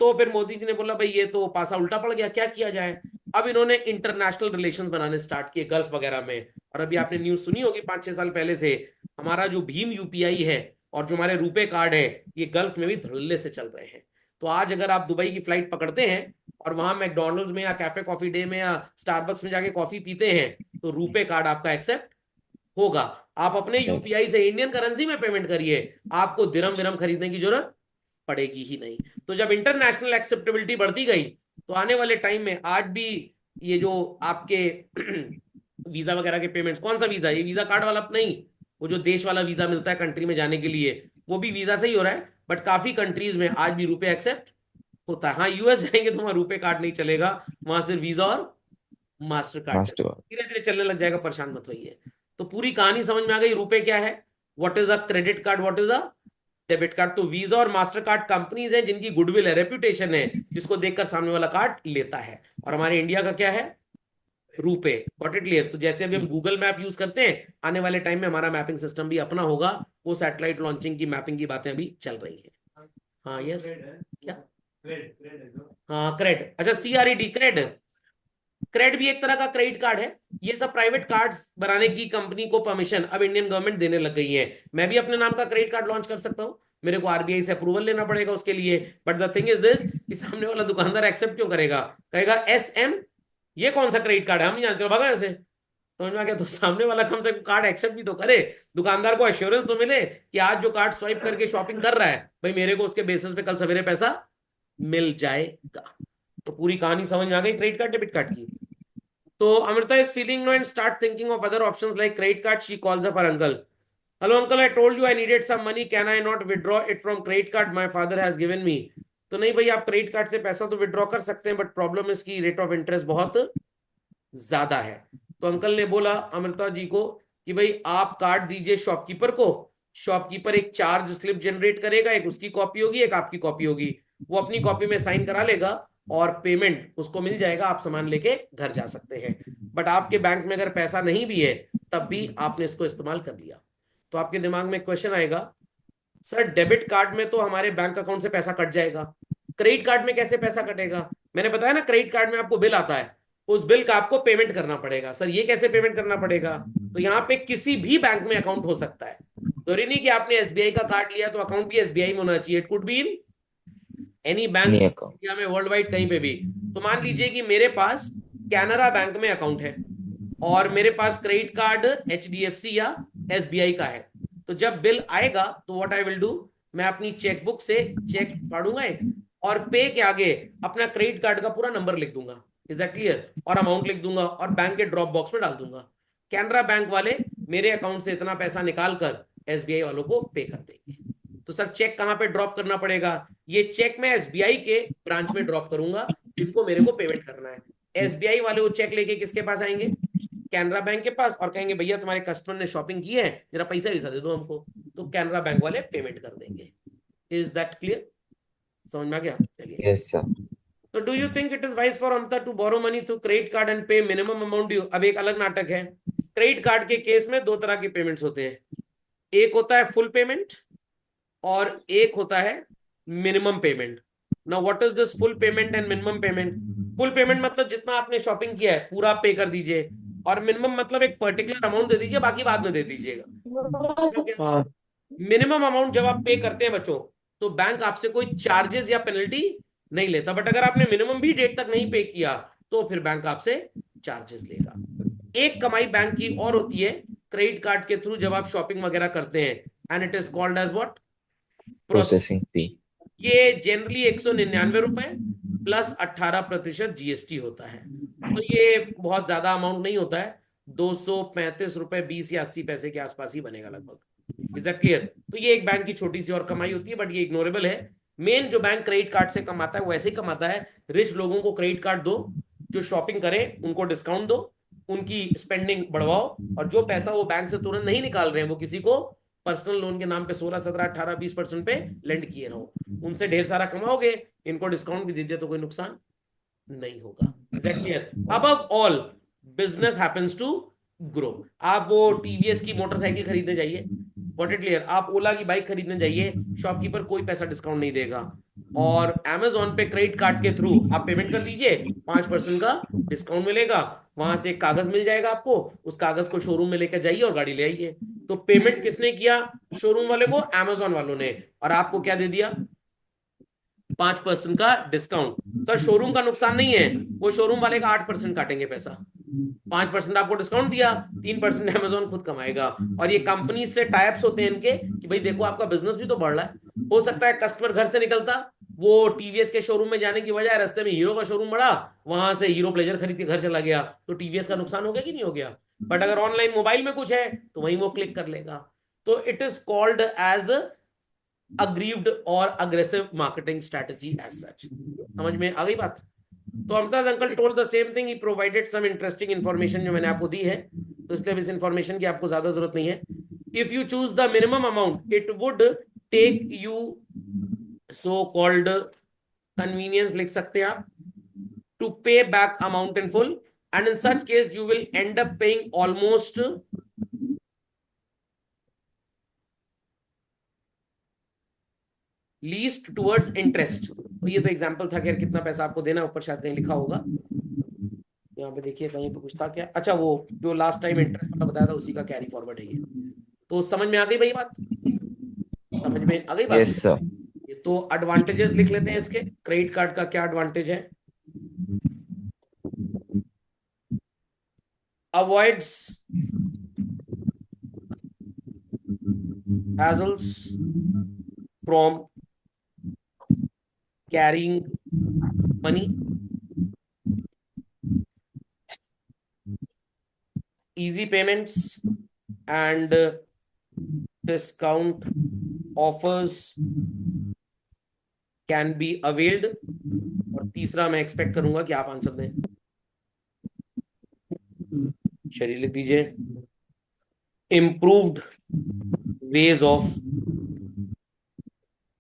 तो फिर मोदी जी ने बोला भाई ये तो पासा उल्टा पड़ गया, क्या किया जाए? अब इन्होंने इंटरनेशनल रिलेशंस बनाने स्टार्ट किए गल्फ वगैरह में। और अभी आपने न्यूज सुनी होगी 5-6 साल पहले से, हमारा जो भीम यूपीआई है और जो हमारे रुपए कार्ड है, ये गल्फ में भी धड़ल्ले से चल रहे हैं। तो आज अगर आप दुबई की फ्लाइट पकड़ते हैं और वहां मैकडोनल्ड्स में या कैफे कॉफी डे में या स्टारबक्स में जाके कॉफी पीते हैं, तो रुपए कार्ड आपका एक्सेप्ट होगा। आप अपने यूपीआई से इंडियन करेंसी में पेमेंट करिए, आपको दिरम विरम खरीदने की जरूरत पड़ेगी ही नहीं। तो जब इंटरनेशनल एक्सेप्टेबिलिटी बढ़ती गई, तो आने वाले टाइम में आज भी ये जो आपके वीजा वगैरह के पेमेंट्स, कौन सा वीजा? ये वीजा कार्ड वाला नहीं, वो जो देश वाला वीजा मिलता है कंट्री में जाने के लिए, वो भी वीजा से ही हो रहा है, बट काफी कंट्रीज में आज भी रुपए एक्सेप्ट होता है। हाँ, यूएस जाएंगे तो वहां रुपए कार्ड नहीं चलेगा, वहां सिर्फ वीजा और मास्टर कार्ड चलेगा। मास्टर। धीरे धीरे चलने लग जाएगा, परेशान मत होइए। तो पूरी कहानी समझ में आ गई, रुपए क्या है, what is a credit card, what is a debit card. तो वीजा और मास्टर कार्ड कंपनीज हैं जिनकी गुडविल है, रेप्यूटेशन है, जिसको देखकर सामने वाला कार्ड लेता है। और हमारे इंडिया का क्या है, रुपए। Got it clear. तो जैसे अभी हम गूगल मैप यूज करते हैं, आने वाले टाइम में हमारा मैपिंग सिस्टम भी अपना होगा। वो सैटेलाइट लॉन्चिंग की मैपिंग की बातें अभी चल रही है। हाँ, यस, क्या, हाँ क्रेड, अच्छा CRED, क्रेड। क्रेड भी एक तरह का क्रेडिट कार्ड है। ये सब प्राइवेट कार्ड्स बनाने की कंपनी को परमिशन अब इंडियन गवर्नमेंट देने लग गई है। मैं भी अपने नाम का क्रेडिट कार्ड लॉन्च कर सकता हूँ, मेरे को आरबीआई से अप्रूवल लेना पड़ेगा उसके लिए। But the thing is this कि सामने वाला दुकानदार एक्सेप्ट क्यों करेगा, कहेगा SM, ये कौन सा क्रेडिट कार्ड है, हम नहीं जानते, भगा ऐसे। समझ में आ गया। तो सामने वाला कम से कम कार्ड एक्सेप्ट भी तो करे, दुकानदार को एश्योरेंस तो मिले कि आज जो कार्ड स्वाइप करके शॉपिंग कर रहा है भाई, मेरे को उसके बेसिस पे कल सवेरे पैसा मिल जाएगा। तो पूरी कहानी समझ में आ गई क्रेडिट कार्ड डेबिट कार्ड की। तो Amrita is feeling low and start thinking of other options like credit card. She calls up her uncle. Hello uncle, I told you I needed some money. Can I not withdraw it from credit card my father has given me? तो नहीं भाई, आप credit card से पैसा तो withdraw कर सकते हैं, बट प्रॉब्लम इसकी रेट ऑफ इंटरेस्ट बहुत ज्यादा है। तो अंकल ने बोला अमृता जी को कि भाई आप कार्ड दीजिए शॉपकीपर को, शॉपकीपर एक चार्ज स्लिप जनरेट करेगा, एक उसकी कॉपी होगी, एक आपकी कॉपी होगी। वो अपनी कॉपी में साइन करा लेगा और पेमेंट उसको मिल जाएगा, आप सामान लेके घर जा सकते हैं। बट आपके बैंक में अगर पैसा नहीं भी है तब भी आपने इसको इस्तेमाल कर लिया। तो आपके दिमाग में क्वेश्चन आएगा, सर डेबिट कार्ड में तो हमारे बैंक अकाउंट से पैसा कट जाएगा, क्रेडिट कार्ड में कैसे पैसा कटेगा? मैंने बताया ना, क्रेडिट कार्ड में आपको बिल आता है, उस बिल का आपको पेमेंट करना पड़ेगा। सर ये कैसे पेमेंट करना पड़ेगा? तो यहाँ पे किसी भी बैंक में अकाउंट हो सकता है, जरूरी नहीं कि आपने SBI का कार्ड लिया तो अकाउंट भी SBI में होना चाहिए। It could be in any bank, नहीं अकाउंट। इंडिया में, वर्ल्ड वाइड, कहीं पे भी। तो मान लीजिए कि मेरे पास कैनरा बैंक में अकाउंट है और मेरे पास क्रेडिट कार्ड HDFC या SBI का है। तो जब बिल आएगा तो व्हाट आई विल डू, मैं अपनी चेकबुक से चेक फाड़ूंगा एक, और पे के आगे अपना क्रेडिट कार्ड का पूरा नंबर लिख दूंगा, इज दैट क्लियर, और अमाउंट लिख दूंगा और बैंक के ड्रॉप बॉक्स में डाल दूंगा। कैनरा बैंक वाले मेरे अकाउंट से इतना पैसा निकाल कर SBI वालों को पे कर देंगे। तो सर चेक कहां पे ड्रॉप करना पड़ेगा? ये चेक मैं SBI के ब्रांच में ड्रॉप करूंगा जिनको मेरे को पेमेंट करना है। SBI वाले वो चेक लेके किसके पास आएंगे? कैनरा बैंक के पास, और कहेंगे भैया तुम्हारे कस्टमर ने शॉपिंग की है, जरा पैसा वैसा दे दो हमको। तो कैनरा बैंक वाले पेमेंट कर देंगे। Is that clear? समझ में आ गया? चलिए। Yes sir. तो do you think it is wise for Amta to borrow money through credit card and pay minimum amount due? अब एक अलग नाटक है। क्रेडिट कार्ड के केस में दो तरह के पेमेंट्स होते हैं, एक होता है फुल पेमेंट और एक होता है minimum payment. Now what is this full payment and minimum payment? Full payment मतलब जितना आपने शॉपिंग किया है पूरा आप पे कर दीजिए, और मिनिमम मतलब एक पर्टिकुलर अमाउंट दे दीजिए, बाकी बाद में दे दीजिएगा। हाँ। मिनिमम अमाउंट जब आप पे करते हैं बच्चों, तो बैंक आपसे कोई चार्जेस या पेनल्टी नहीं लेता, बट अगर आपने मिनिमम भी डेट तक नहीं पे किया तो फिर बैंक आपसे चार्जेस लेगा। एक कमाई बैंक की और होती है क्रेडिट कार्ड के थ्रू जब आप शॉपिंग वगैरह करते हैं, and it is called as what, processing processing fee. Fee. ये जनरली 199 रुपए प्लस 18% GST होता है। तो ये बहुत ज्यादा अमाउंट नहीं होता है, 235 रुपए 20 या 80 पैसे के आसपास ही बनेगा लगभग। Is that clear? तो ये एक बैंक की छोटी सी और कमाई होती है, बट ये इग्नोरेबल है। मेन जो बैंक क्रेडिट कार्ड से कमाता है वो ऐसे ही कमाता है, रिच लोगों को क्रेडिट कार्ड दो, जो शॉपिंग करें उनको डिस्काउंट दो, उनकी स्पेंडिंग बढ़वाओ, और जो पैसा वो बैंक से तुरंत नहीं निकाल रहे हैं वो किसी को पर्सनल लोन के नाम पे 16 17 18 20% पे लेंड किए रहो, उनसे ढेर सारा कमाओगे, इनको डिस्काउंट भी दे दिया तो कोई नुकसान नहीं होगा। Is that clear? Above all business happens to grow. आप वो टीवीएस की मोटरसाइकिल खरीदने जाइए, व्हाट इट क्लियर, आप ओला की बाइक खरीदने जाइए, शॉपकीपर कोई पैसा डिस्काउंट नहीं देगा, और Amazon पे क्रेडिट कार्ड के थ्रू आप पेमेंट कर दीजिए, 5% का डिस्काउंट मिलेगा। वहां से एक कागज मिल जाएगा आपको, उस कागज को शोरूम में लेकर जाइए और गाड़ी ले आइए। तो पेमेंट किसने किया? शोरूम वाले को, Amazon वालों ने, और आपको क्या दे दिया? 5% का डिस्काउंट। सर शोरूम का नुकसान नहीं है, वो शोरूम वाले का 8% काटेंगे पैसा, 5% आपको डिस्काउंट दिया, 3% Amazon खुद कमाएगा। और ये कंपनी से टाइप्स होते हैं इनके कि भाई देखो आपका बिजनेस भी तो बढ़ रहा है। हो सकता है कस्टमर घर से निकलता, वो टीवीएस के शोरूम में जाने की बजाय रास्ते में हीरो का शोरूम बढ़ा, वहां से हीरो प्लेजर खरीद के घर चला गया, तो टीवीएस का नुकसान हो गया कि नहीं हो गया? बट अगर ऑनलाइन मोबाइल में कुछ है तो वहीं वो क्लिक कर लेगा। तो it is called as aggrieved और aggressive marketing strategy as such. समझ में आ गई बात? तो Amta's uncle told the same thing, he provided some interesting information जो मैंने आपको दी है, तो इसलिए अब इस इंफॉर्मेशन की आपको ज्यादा जरूरत नहीं है। If you choose the minimum amount it would take you so called convenience लिख सकते हैं आप, to pay back amount in full, and in such case you will end up paying almost least towards interest. तो ये तो example था कि यार कितना पैसा आपको देना, ऊपर शायद कहीं लिखा होगा। यहाँ पे देखिए कहीं पे कुछ था क्या, अच्छा वो जो लास्ट टाइम इंटरेस्ट वाला बताया था उसी का कैरी फॉरवर्ड है ये। तो समझ में आ गई भाई बात? समझ में आ गई बात? Yes, sir. ये तो एडवांटेजेस लिख लेते हैं इसके, क्रेडिट कार्ड का क्या एडवांटेज है? Avoids hassles from carrying money, easy payments, and discount offers can be availed। और तीसरा मैं एक्सपेक्ट करूंगा कि आप आंसर दें। चलिए लिख दीजिए, इम्प्रूव्ड वेज ऑफ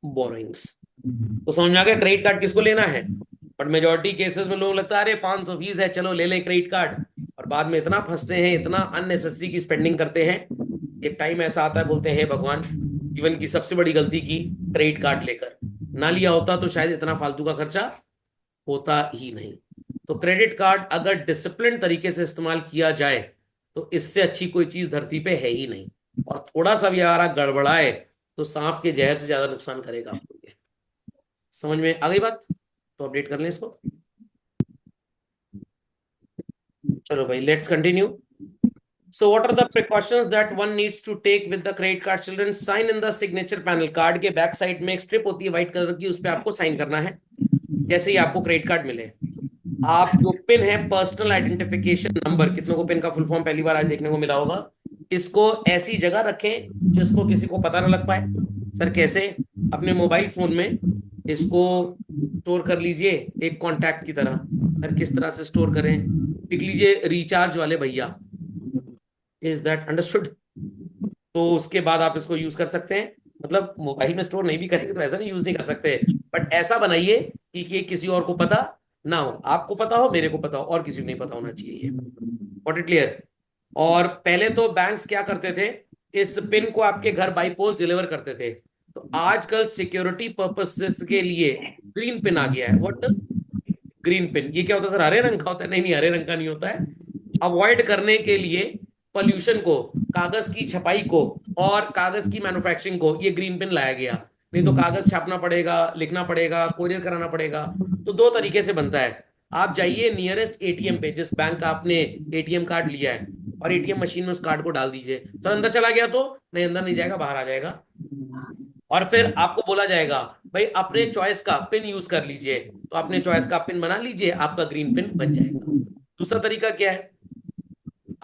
बोरोइंग्स। तो समझ में आ गया क्रेडिट कार्ड किसको लेना है। बट मेजोरिटी केसेस में लोगों लगता है अरे 500 फीस है चलो ले लें क्रेडिट कार्ड, और बाद में इतना फंसते हैं, इतना अननेसेसरी की स्पेंडिंग करते हैं। एक टाइम ऐसा आता है बोलते हैं हे भगवान, जीवन की सबसे बड़ी गलती की क्रेडिट कार्ड लेकर, ना लिया होता तो शायद इतना फालतू का खर्चा होता ही नहीं। तो क्रेडिट कार्ड अगर डिसिप्लिन तरीके से इस्तेमाल किया जाए तो इससे अच्छी कोई चीज धरती पे है ही नहीं। और थोड़ा सा भी अगर आप गड़बड़ाए तो सांप के जहर से ज्यादा नुकसान करेगा आपको ये। समझ में आ गई बात? तो अपडेट कर लें इसको। चलो भाई let's continue. So what are the precautions that one needs to take with the credit card? Children, sign in the signature panel। Card के बैक साइड में एक स्ट्रिप होती है व्हाइट कलर की, उस पर आपको साइन करना है जैसे ही आपको क्रेडिट कार्ड मिले। आप जो पिन है पर्सनल आइडेंटिफिकेशन नंबर, कितनों को पिन का फुल फॉर्म पहली बार आज देखने को मिला होगा, इसको ऐसी जगह रखें जिसको किसी को पता ना लग पाए। सर कैसे? अपने मोबाइल फोन में इसको स्टोर कर लीजिए एक कॉन्टैक्ट की तरह। सर किस तरह से स्टोर करें? लिख लीजिए रिचार्ज वाले भैया। Is that understood? तो उसके बाद आप इसको यूज कर सकते हैं। मतलब मोबाइल में स्टोर नहीं भी करेंगे तो ऐसा नहीं यूज नहीं कर सकते, बट ऐसा बनाइए कि ये किसी और को पता ना हो, आपको पता हो, मेरे को पता हो, और किसी को नहीं पता होना चाहिए ये। What it clear? और पहले तो बैंक्स क्या करते थे, इस पिन को आपके घर बाई पोस्ट डिलीवर करते थे। तो आजकल सिक्योरिटी पर्पसेस के लिए ग्रीन पिन आ गया है। व्हाट? Green pin. ये क्या होता है सर, हरे रंग का होता है? नहीं नहीं, हरे रंग का नहीं होता है। अवॉइड करने के लिए पॉल्यूशन को, कागज की छपाई को और कागज की मैन्युफैक्चरिंग को ये ग्रीन पिन लाया गया। नहीं तो कागज छापना पड़ेगा, लिखना पड़ेगा, कोरियर कराना पड़ेगा। तो दो तरीके से बनता है। आप जाइए नियरेस्ट एटीएम पे, जिस बैंक का आपने एटीएम कार्ड लिया है, और एटीएम मशीन में उस कार्ड को डाल दीजिए। तो अंदर चला गया तो नहीं, अंदर नहीं जाएगा, बाहर आ जाएगा। और फिर आपको बोला जाएगा भाई अपने चॉइस का पिन यूज कर लीजिए, तो अपने चॉइस का पिन बना लीजिए, आपका ग्रीन पिन बन जाएगा। दूसरा तरीका क्या है?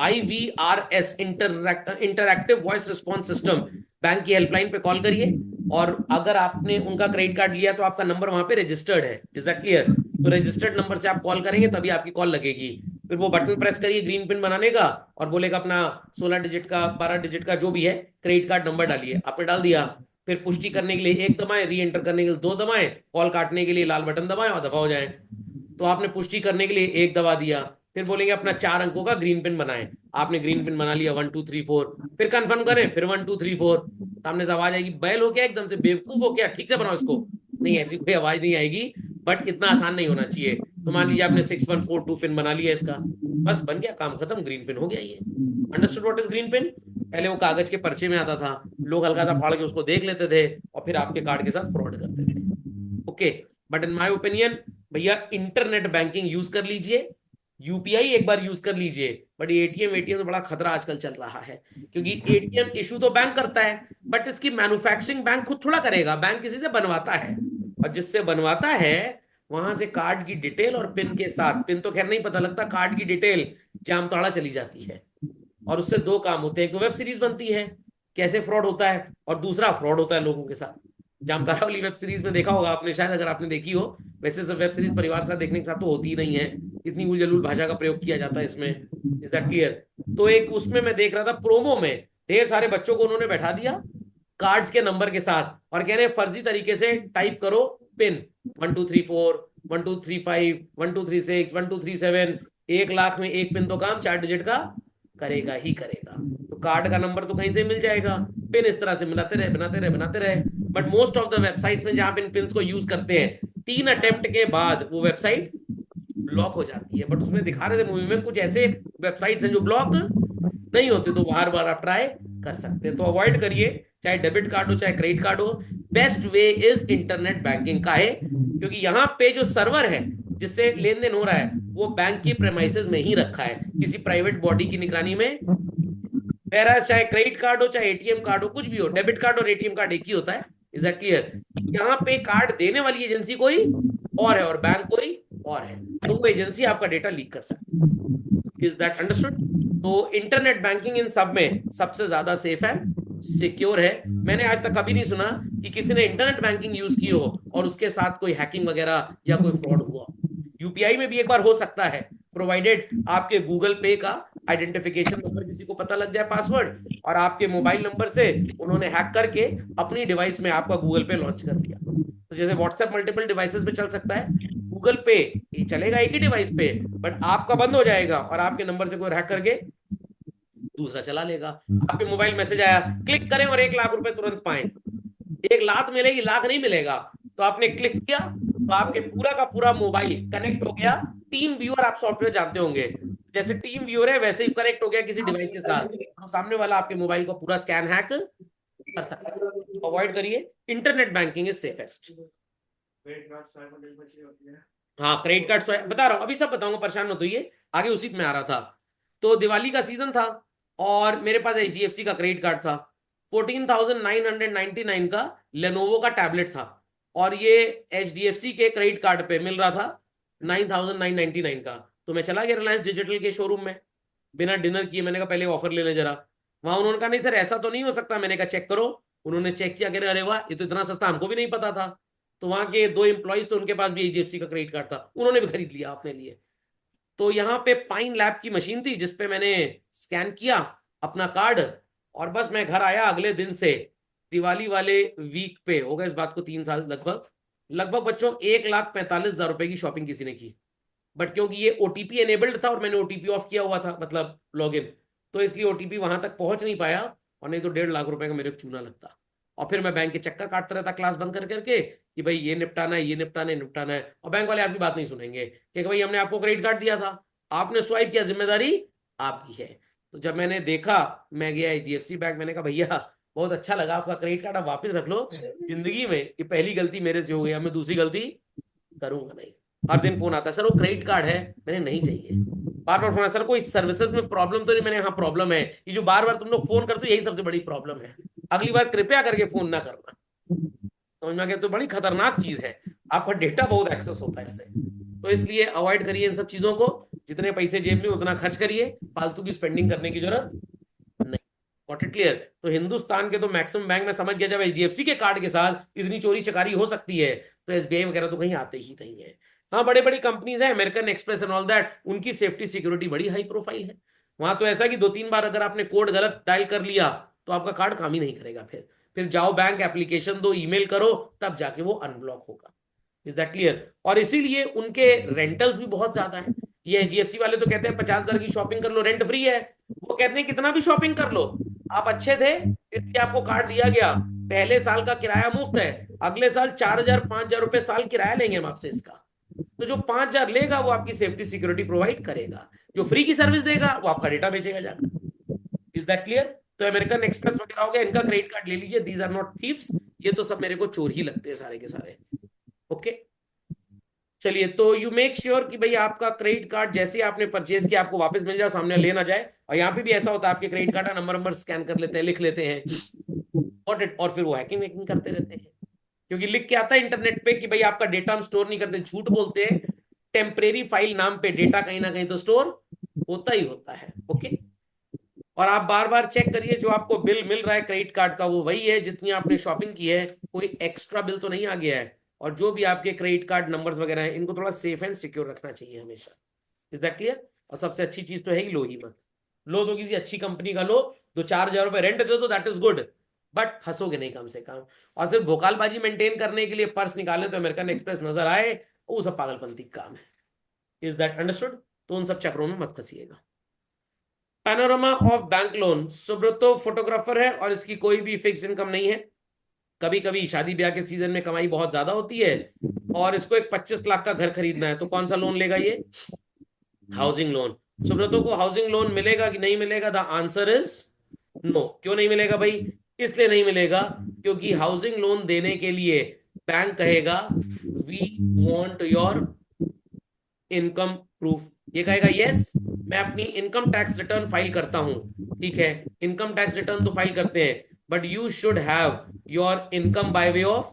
IVRS, interactive voice response system. Bank की हेल्पलाइन पे कॉल करिए, और अगर आपने उनका क्रेडिट कार्ड लिया तो आपका नंबर वहां पे रजिस्टर्ड है। Is that clear? तो रजिस्टर्ड नंबर से आप कॉल करेंगे तभी आपकी कॉल लगेगी। फिर वो बटन प्रेस करिए ग्रीन पिन बनाने का, और बोलेगा अपना 16 डिजिट का 12 डिजिट का जो भी है क्रेडिट कार्ड नंबर डालिए। आपने डाल दिया, फिर पुष्टि करने के लिए एक दबाएं, री एंटर करने के लिए दो दबाएं, कॉल काटने के लिए लाल बटन दबाएं और दफा हो जाए। तो आपने पुष्टि करने के लिए एक दबा दिया, फिर बोलेंगे अपना 4 अंकों का ग्रीन पिन बनाएं। आपने ग्रीन पिन बना लिया 1 2 3 4, फिर कंफर्म करें, फिर 1 2 3 4। सामने से आवाज आएगी बैल हो क्या, एकदम से बेवकूफ हो क्या, ठीक से बनाओ इसको। नहीं, ऐसी कोई आवाज नहीं आएगी, बट इतना आसान नहीं होना चाहिए। तो मान लीजिए आपने 6142 पिन बना लिया इसका, बस बन गया, काम खत्म, ग्रीन पिन हो गया ये। Understood what is green pin? पहले वो कागज के पर्चे में आता था, लोग हल्का सा फाड़ के उसको देख लेते थे और फिर आपके कार्ड के साथ फ्रॉड करते थे। Okay, but in my opinion भैया इंटरनेट बैंकिंग यूज कर लीजिए, यूपीआई एक बार यूज कर लीजिए, बट एटीएम एटीएम तो बड़ा खतरा आजकल चल रहा है। क्योंकि एटीएम इशू तो बैंक करता है, बट इसकी मैन्युफैक्चरिंग बैंक खुद थोड़ा करेगा, बैंक किसी से बनवाता है, और जिससे बनवाता है वहां से कार्ड की डिटेल और पिन के साथ, पिन तो खैर नहीं पता लगता, कार्ड की डिटेल जामताड़ा चली जाती है। और उससे दो काम होते हैं, एक तो वेब सीरीज बनती है कैसे फ्रॉड होता है, और दूसरा फ्रॉड होता है लोगों के साथ। जामतारा वाली वेब सीरीज में देखा होगा आपने शायद, अगर आपने देखी हो। वैसे सब वेब सीरीज परिवार के साथ देखने के साथ तो होती ही नहीं है, इतनी उल जलूल भाषा का प्रयोग किया जाता है इसमें। Is that clear? तो एक उसमें मैं देख रहा था प्रोमो में, ढेर सारे बच्चों को उन्होंने बैठा दिया कार्ड्स के नंबर के साथ, और कह रहे हैं फर्जी तरीके से टाइप करो पिन, 1234, 1235, 1236, 1237। 1 लाख में एक पिन तो काम 4 डिजिट का करेगा ही करेगा। तो कार्ड का नंबर तो कहीं से मिल जाएगा, पिन इस तरह से मिलाते रहे बनाते रहे बनाते रहे। But most of the websites में जहां पे इन पिन को यूज करते हैं, 3 अटेम्प्ट के बाद वो वेबसाइट ब्लॉक हो जाती है। बट उसमें दिखा रहे थे मूवी में कुछ ऐसे वेबसाइट्स हैं जो ब्लॉक नहीं होते, तो बार बार आप ट्राई कर सकते हैं। तो अवॉइड करिए, चाहे डेबिट कार्ड हो चाहे क्रेडिट कार्ड हो। Best way is internet banking का है, क्योंकि यहाँ पे जो सर्वर है जिससे लेन देन हो रहा है, वो बैंक की प्रेमाइसेस में ही रखा है, किसी प्राइवेट बॉडी की निगरानी में। whereas चाहे क्रेडिट कार्ड हो चाहे एटीएम कार्ड हो, कुछ भी हो, डेबिट कार्ड और एटीएम कार्ड एक ही होता है। Is that clear? यहाँ पे कार्ड देने वाली एजेंसी कोई और है और बैंक कोई और है, तो वो एजेंसी आपका डेटा लीक कर सकती है। Is that understood? तो इंटरनेट बैंकिंग इन सब में सबसे ज्यादा सेफ है, सिक्योर है। मैंने आज तक कभी नहीं सुना कि किसी ने इंटरनेट बैंकिंग यूज की हो और उसके साथ कोई हैकिंग वगैरह या कोई फ्रॉड हुआ। यूपीआई में भी एक बार हो सकता है, प्रोवाइडेड आपके गूगल पे का आइडेंटिफिकेशन नंबर किसी को पता लग जाए, पासवर्ड, और आपके मोबाइल नंबर से उन्होंने हैक करके अपनी डिवाइस में आपका गूगल पे लॉन्च कर दिया। तो जैसे व्हाट्सएप मल्टीपल डिवाइसेस पे चल सकता है, गूगल पे ये चलेगा एक ही डिवाइस पे, बट आपका बंद हो जाएगा और आपके नंबर से कोई हैक करके दूसरा चला लेगा। आपके मोबाइल मैसेज आया, क्लिक करें और 1 लाख रुपए तुरंत पाएं। एक लात मिलेगी, लाख नहीं मिलेगा। तो आपने क्लिक किया तो आपके पूरा का पूरा मोबाइल कनेक्ट हो गया। टीम व्यूअर आप सॉफ्टवेयर जानते होंगे, जैसे टीम व्यूअर है वैसे ही कनेक्ट हो गया किसी डिवाइस के साथ, तो सामने वाला आपके मोबाइल को पूरा स्कैन हैक कर सकता है। अवॉइड करिए, इंटरनेट बैंकिंग इज सेफेस्ट। हाँ, क्रेडिट कार्ड बता रहा हूँ, अभी सब बताऊंगा, परेशान मत होइए, आगे उसी में आ रहा था। तो दिवाली का सीजन था और मेरे पास एचडीएफसी का क्रेडिट कार्ड था। 14,999 का लेनोवो का टैबलेट था, और ये एचडीएफसी के क्रेडिट कार्ड पे मिल रहा था 9,999 का। तो मैं चला गया रिलायंस डिजिटल के शोरूम में, बिना डिनर किए। मैंने कहा पहले ऑफर ले ले जरा। वहां उन्होंने कहा नहीं सर ऐसा तो नहीं हो सकता। मैंने कहा चेक करो। उन्होंने चेक किया, कह रहे अरे वाह, ये तो इतना सस्ता, हमको भी नहीं पता था। तो वहां के 2 एम्प्लॉइज, तो उनके पास भी एचडीएफसी का क्रेडिट कार्ड था, उन्होंने भी खरीद लिया अपने लिए। तो यहाँ पे पाइन लैब की मशीन थी जिसपे मैंने स्कैन किया अपना कार्ड, और बस मैं घर आया अगले दिन से। दिवाली वाले वीक पे हो गए इस बात को 3 साल लगभग। लगभग बच्चों 1,45,000 रुपए की शॉपिंग किसी ने की। बट क्योंकि ये ओटीपी एनेबल्ड था और मैंने ओटीपी ऑफ किया हुआ था, मतलब लॉगिन, तो इसलिए ओटीपी वहां तक पहुंच नहीं पाया, और नहीं तो 1,50,000 रुपए का मेरे को चूना लगता। और फिर मैं बैंक के चक्कर काटता रहता क्लास बंद कर करके कि भाई ये निपटाना है, ये निपटाना है, निपटाना है। और बैंक वाले आपकी बात नहीं सुनेंगे कि भाई हमने आपको क्रेडिट कार्ड दिया था, आपने स्वाइप किया, जिम्मेदारी आपकी है। तो जब मैंने देखा, मैं गया एचडीएफसी बैंक, मैंने कहा भैया बहुत अच्छा लगा आपका क्रेडिट कार्ड, आप वापस रख लो। जिंदगी में ये पहली गलती मेरे से हो गई, अब मैं दूसरी गलती करूंगा नहीं। हर दिन फोन आता है, सर वो क्रेडिट कार्ड है। मैंने नहीं चाहिए। बार बार फोन आता, सर कोई सर्विसेज में प्रॉब्लम तो नहीं? मैंने हाँ प्रॉब्लम है, ये जो बार बार तुम लोग फोन करते हो यही सबसे बड़ी प्रॉब्लम है, अगली बार कृपया करके फोन ना करना। समझ में आ गया? तो बड़ी खतरनाक चीज है, आपका डेटा बहुत एक्सेस होता है इससे। तो इसलिए अवॉइड करिए इन सब चीजों को। जितने पैसे जेब में उतना खर्च करिए, फालतू की स्पेंडिंग करने की जरूरत नहीं। Got it clear? तो हिंदुस्तान के तो मैक्सिमम बैंक में समझ गया, जब एचडीएफसी के कार्ड के साथ इतनी चोरी चकारी हो सकती है, तो एसबीआई वगैरह तो कहीं आते ही नहीं है। हाँ, बड़े बड़ी कंपनीज है, American express and all that, उनकी सेफ्टी सिक्योरिटी बड़ी हाई प्रोफाइल है। वहां तो ऐसा कि 2-3 बार अगर आपने कोड गलत डायल कर लिया तो आपका कार्ड काम ही नहीं करेगा। फिर जाओ बैंक, एप्लीकेशन दो, ईमेल करो, तब जाके वो अनब्लॉक होगा। Is that clear? और इसीलिए उनके रेंटल्स भी बहुत ज्यादा है। ये एचडीएफसी वाले तो कहते हैं 50,000 की शॉपिंग कर लो रेंट फ्री है। वो कहते हैं कितना भी शॉपिंग कर लो, आप अच्छे थे इसलिए आपको कार्ड दिया गया, पहले साल का किराया मुफ्त है, अगले साल 4,000-5,000 रुपए साल किराया लेंगे हम आपसे इसका। तो जो 5,000 लेगा वो आपकी सेफ्टी सिक्योरिटी प्रोवाइड करेगा, जो फ्री की सर्विस देगा वो आपका डेटा बेचेगा जाकर। Is that clear? तो अमेरिकन एक्सप्रेस वगैरह हो गया, इनका क्रेडिट कार्ड ले लीजिए, दीज आर नॉट थीव्स। ये तो सब मेरे को चोर ही लगते हैं सारे के सारे। ओके, चलिए, तो यू मेक श्योर कि भाई आपका क्रेडिट कार्ड जैसे ही आपने परचेज किया आपको वापस मिल जाए, सामने ले ना जाए। और यहाँ पे भी ऐसा होता है, आपके क्रेडिट कार्ड का नंबर नंबर स्कैन कर लेते हैं, लिख लेते हैं, और फिर वो हैकिंग वैकिंग करते रहते हैं। क्योंकि लिख के आता है इंटरनेट पे कि भाई आपका डेटा हम स्टोर नहीं करते, झूठ बोलते हैं। टेम्परेरी फाइल नाम पे डेटा कहीं ना कहीं तो स्टोर होता ही होता है। ओके, और आप बार बार चेक करिए जो आपको बिल मिल रहा है क्रेडिट कार्ड का वो वही है जितनी आपने शॉपिंग की है, कोई एक्स्ट्रा बिल तो नहीं आ गया है। और जो भी आपके क्रेडिट कार्ड नंबर्स वगैरह हैं इनको थोड़ा सेफ एंड सिक्योर रखना चाहिए हमेशा। Is that clear? और सबसे अच्छी चीज तो है ही लो ही मत। लो तो किसी अच्छी कंपनी का लो, 2-4 हजार रुपए रेंट दे दो, दैट इज गुड, बट फंसोगे नहीं कम से कम। और सिर्फ भोकालबाजी मेंटेन करने के लिए पर्स निकालने तो अमेरिकन एक्सप्रेस नजर आए, वो सब पागलपंती का काम है। Is that understood? तो उन सब चक्रों में मत फंसिएगा। Panorama of bank loan, Subrato photographer है और इसकी कोई भी फिक्स इनकम नहीं है। कभी कभी शादी ब्याह के सीजन में कमाई बहुत ज्यादा होती है और इसको एक 25 लाख का घर खरीदना है, तो कौन सा लोन लेगा ये? Housing loan. सुब्रतो को हाउसिंग लोन मिलेगा कि नहीं मिलेगा? The answer is no. क्यों नहीं मिलेगा भाई? इसलिए नहीं मिलेगा क्योंकि हाउसिंग लोन देने के लिए बैंक कहेगा we want your income proof. ये कहेगा यस, मैं अपनी इनकम टैक्स रिटर्न फाइल करता हूं, ठीक है, इनकम टैक्स रिटर्न तो फाइल करते हैं, but you should have your income by way of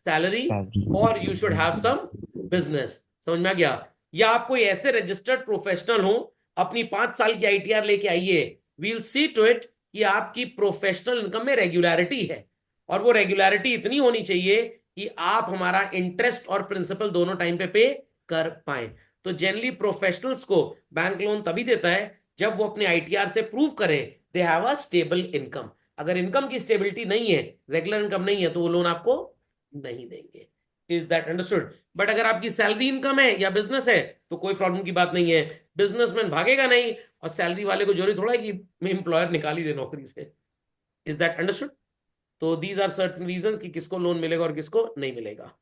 salary salary. और you should have some business. समझ में आ गया? या आप कोई ऐसे रजिस्टर्ड प्रोफेशनल हो, अपनी 5 साल की आईटीआर लेके आइए, वील सी टू इट कि आपकी प्रोफेशनल इनकम में रेगुलरिटी है। और वो रेगुलरिटी इतनी होनी चाहिए कि आप हमारा इंटरेस्ट और प्रिंसिपल दोनों टाइम पे कर पाए। तो जनरली प्रोफेशनल्स को बैंक लोन तभी देता है जब वो अपने आईटीआर से प्रूव करें they have a stable income. अगर इनकम की स्टेबिलिटी नहीं है, रेगुलर इनकम नहीं है, तो वो लोन आपको नहीं देंगे। Is that understood? बट अगर आपकी सैलरी इनकम है या बिजनेस है तो कोई प्रॉब्लम की बात नहीं है, बिजनेसमैन भागेगा नहीं और सैलरी वाले को जरूरी थोड़ा है कि मैं एम्प्लॉयर निकाल ही दे नौकरी से। Is that understood? तो दीज आर सर्टन रीजंस कि किसको लोन मिलेगा और किसको नहीं मिलेगा।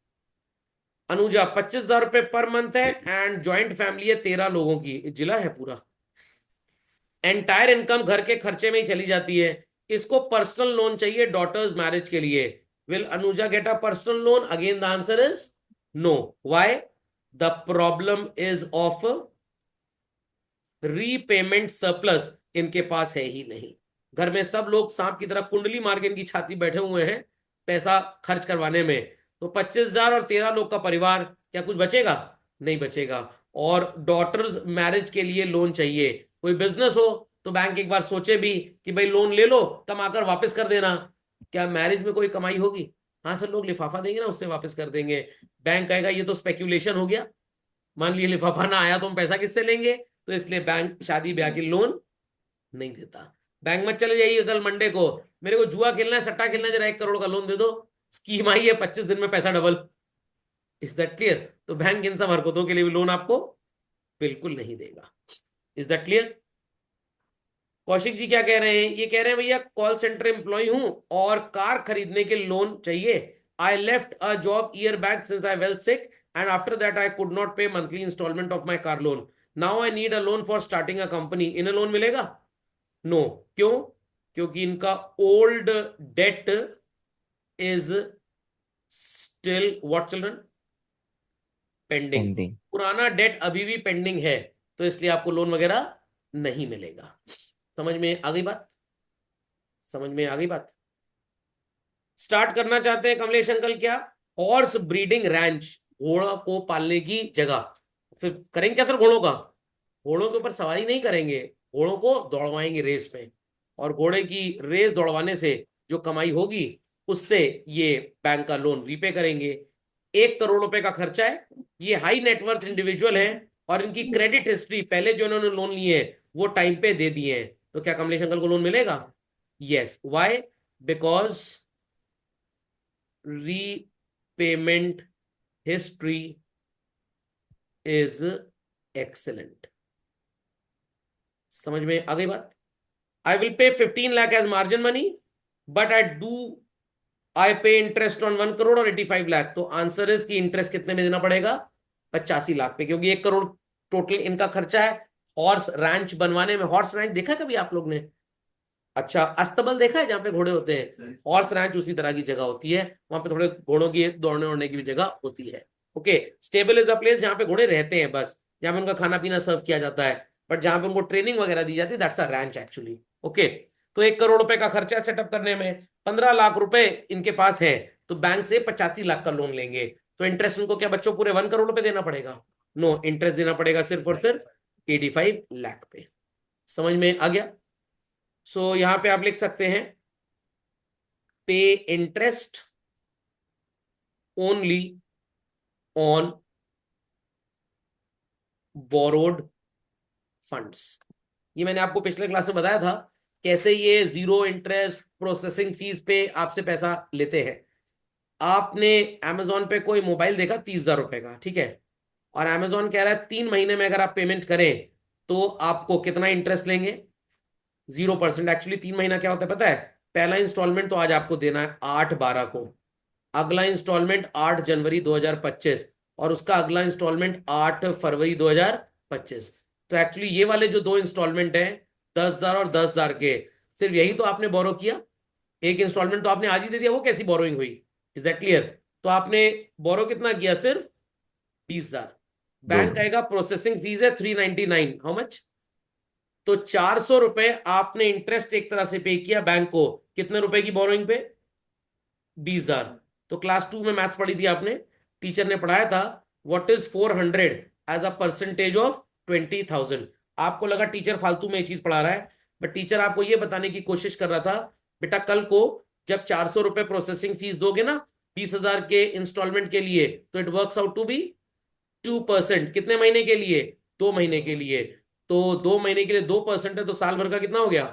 अनुजा, 25 हजार रुपए पर मंथ है एंड ज्वाइंट फैमिली है 13 लोगों की, जिला है पूरा, एंटायर इनकम घर के खर्चे में ही चली जाती है, इसको पर्सनल लोन चाहिए डॉटर्स मैरिज के लिए। Will Anuja get a personal loan? Again the answer is no. Why? The problem is of repayment surplus, इनके पास है ही नहीं। घर में सब लोग सांप की तरह कुंडली मार के इनकी छाती बैठे हुए हैं पैसा खर्च करवाने में। तो 25 हजार और 13 लोग का परिवार, क्या कुछ बचेगा? नहीं बचेगा। और डॉटर्स मैरिज के लिए लोन चाहिए। कोई बिजनेस हो तो बैंक एक बार सोचे भी कि भाई लोन ले लो, कमाकर वापस कर देना। क्या मैरिज में कोई कमाई होगी? हाँ सर, लोग लिफाफा देंगे ना, उससे वापस कर देंगे। बैंक कहेगा ये तो स्पेक्यूलेशन हो गया, मान लिया लिफाफा ना आया तो हम पैसा किससे लेंगे? तो इसलिए बैंक शादी ब्याह की लोन नहीं देता। बैंक मत चले जाइए कल मंडे को, मेरे को जुआ खेलना है, सट्टा खेलना है, जरा 1 करोड़ का लोन दे दो, स्कीम आई है 25 दिन में पैसा डबल। Is that clear? तो बैंक इन सब हरकतों के लिए भी लोन आपको बिल्कुल नहीं देगा। Is that clear? Kaushik ji क्या कह रहे हैं? ये कह रहे हैं भैया कॉल सेंटर एम्प्लॉय हूं और कार खरीदने के लोन चाहिए। I left a job year back since I fell sick and after that I could not pay monthly instalment of my car loan. Now I need a loan for starting a company. इन्हें loan मिलेगा? No. क्यों? क्योंकि इनका old debt is still what children? Pending. Pending. पुराना debt अभी भी pending है, तो इसलिए आपको लोन वगैरह नहीं मिलेगा। समझ में आ गई बात? समझ में आ गई बात? स्टार्ट करना चाहते हैं कमलेश अंकल क्या? हॉर्स ब्रीडिंग रैंच, घोड़ा को पालने की जगह। फिर करेंगे क्या सर घोड़ों का? घोड़ों के ऊपर सवारी नहीं करेंगे, घोड़ों को दौड़वाएंगे रेस में, और घोड़े की रेस दौड़वाने से जो कमाई होगी उससे ये बैंक का लोन रीपे करेंगे। 1 करोड़ रुपए का खर्चा है। ये हाई नेटवर्थ इंडिविजुअल हैं और इनकी क्रेडिट हिस्ट्री पहले जो इन्होंने लोन लिए हैं वो टाइम पे दे दिए हैं। तो क्या कमलेश अंकल को लोन मिलेगा? Yes. Why? Because repayment history is excellent. समझ में आ गई बात? I will pay 15 lakh as margin money, but I pay interest on 1 crore और 85 लाख। तो आंसर इज कि इंटरेस्ट कितने में देना पड़ेगा? 85 लाख पे, क्योंकि 1 करोड़ टोटल इनका खर्चा है। हॉर्स रैंच बनवाने में, हॉर्स रैंच देखा कभी आप लोग ने? अच्छा, अस्तबल देखा है जहाँ पे घोड़े होते हैं? हॉर्स रैंच उसी तरह की जगह होती है, वहां पे थोड़े घोड़ों की दौड़ने उड़ने की भी जगह होती है। Okay. Stable is a place जहाँ पे घोड़े रहते हैं बस, जहाँ पे उनका खाना पीना सर्व किया जाता है, बट जहाँ पे उनको ट्रेनिंग वगैरह दी जाती है that's a ranch actually. Okay. तो 1 करोड़ रुपए का खर्चा सेटअप करने में, 15 लाख रुपए इनके पास है, तो बैंक से 85 लाख का लोन लेंगे। तो इंटरेस्ट उनको क्या बच्चों पूरे 1 करोड़ रुपए देना पड़ेगा? नो, इंटरेस्ट देना पड़ेगा सिर्फ और सिर्फ 85 लाख पे। समझ में आ गया? सो यहां पे आप लिख सकते हैं पे interest only on borrowed funds. ये मैंने आपको पिछले क्लास में बताया था कैसे ये जीरो इंटरेस्ट प्रोसेसिंग फीस पे आपसे पैसा लेते हैं। आपने अमेजोन पे कोई मोबाइल देखा 30,000 रुपए का, ठीक है, और अमेजोन कह रहा है 3 महीने में अगर आप पेमेंट करें तो आपको कितना इंटरेस्ट लेंगे? 0%। एक्चुअली 3 महीना क्या होता है पता है? पहला इंस्टॉलमेंट तो आज आपको देना है 8/12 को, अगला इंस्टॉलमेंट 8 जनवरी 2025, और उसका अगला इंस्टॉलमेंट 8 फरवरी 2025। तो एक्चुअली ये वाले जो दो इंस्टॉलमेंट हैं, 10,000 और 10,000 के, सिर्फ यही तो आपने बोरो किया। एक इंस्टॉलमेंट तो आपने आज ही दे दिया, वो कैसी बोरोइंग हुई? Is that clear? तो आपने बोरो कितना किया? सिर्फ 20,000। दो। बैंक कहेगा प्रोसेसिंग फीस है 399, हाउ मच? तो 400 रुपए आपने इंटरेस्ट एक तरह से पे किया बैंक को, कितने रुपए की बोरोइंग पे? 20,000। तो क्लास 2 में मैथ्स पढ़ी थी आपने, टीचर ने पढ़ाया था what is 400 as a percentage of 20,000। आपको लगा टीचर फालतू में ये चीज पढ़ा रहा है, बट टीचर आपको ये बताने की कोशिश कर रहा था बेटा कल को जब 400 रुपए प्रोसेसिंग फीस दोगे ना 20,000 के इंस्टॉलमेंट के लिए, तो it works out to be 2%। कितने महीने के लिए? 2 महीने के लिए। तो 2 महीने के लिए 2% है, तो साल भर का कितना हो गया?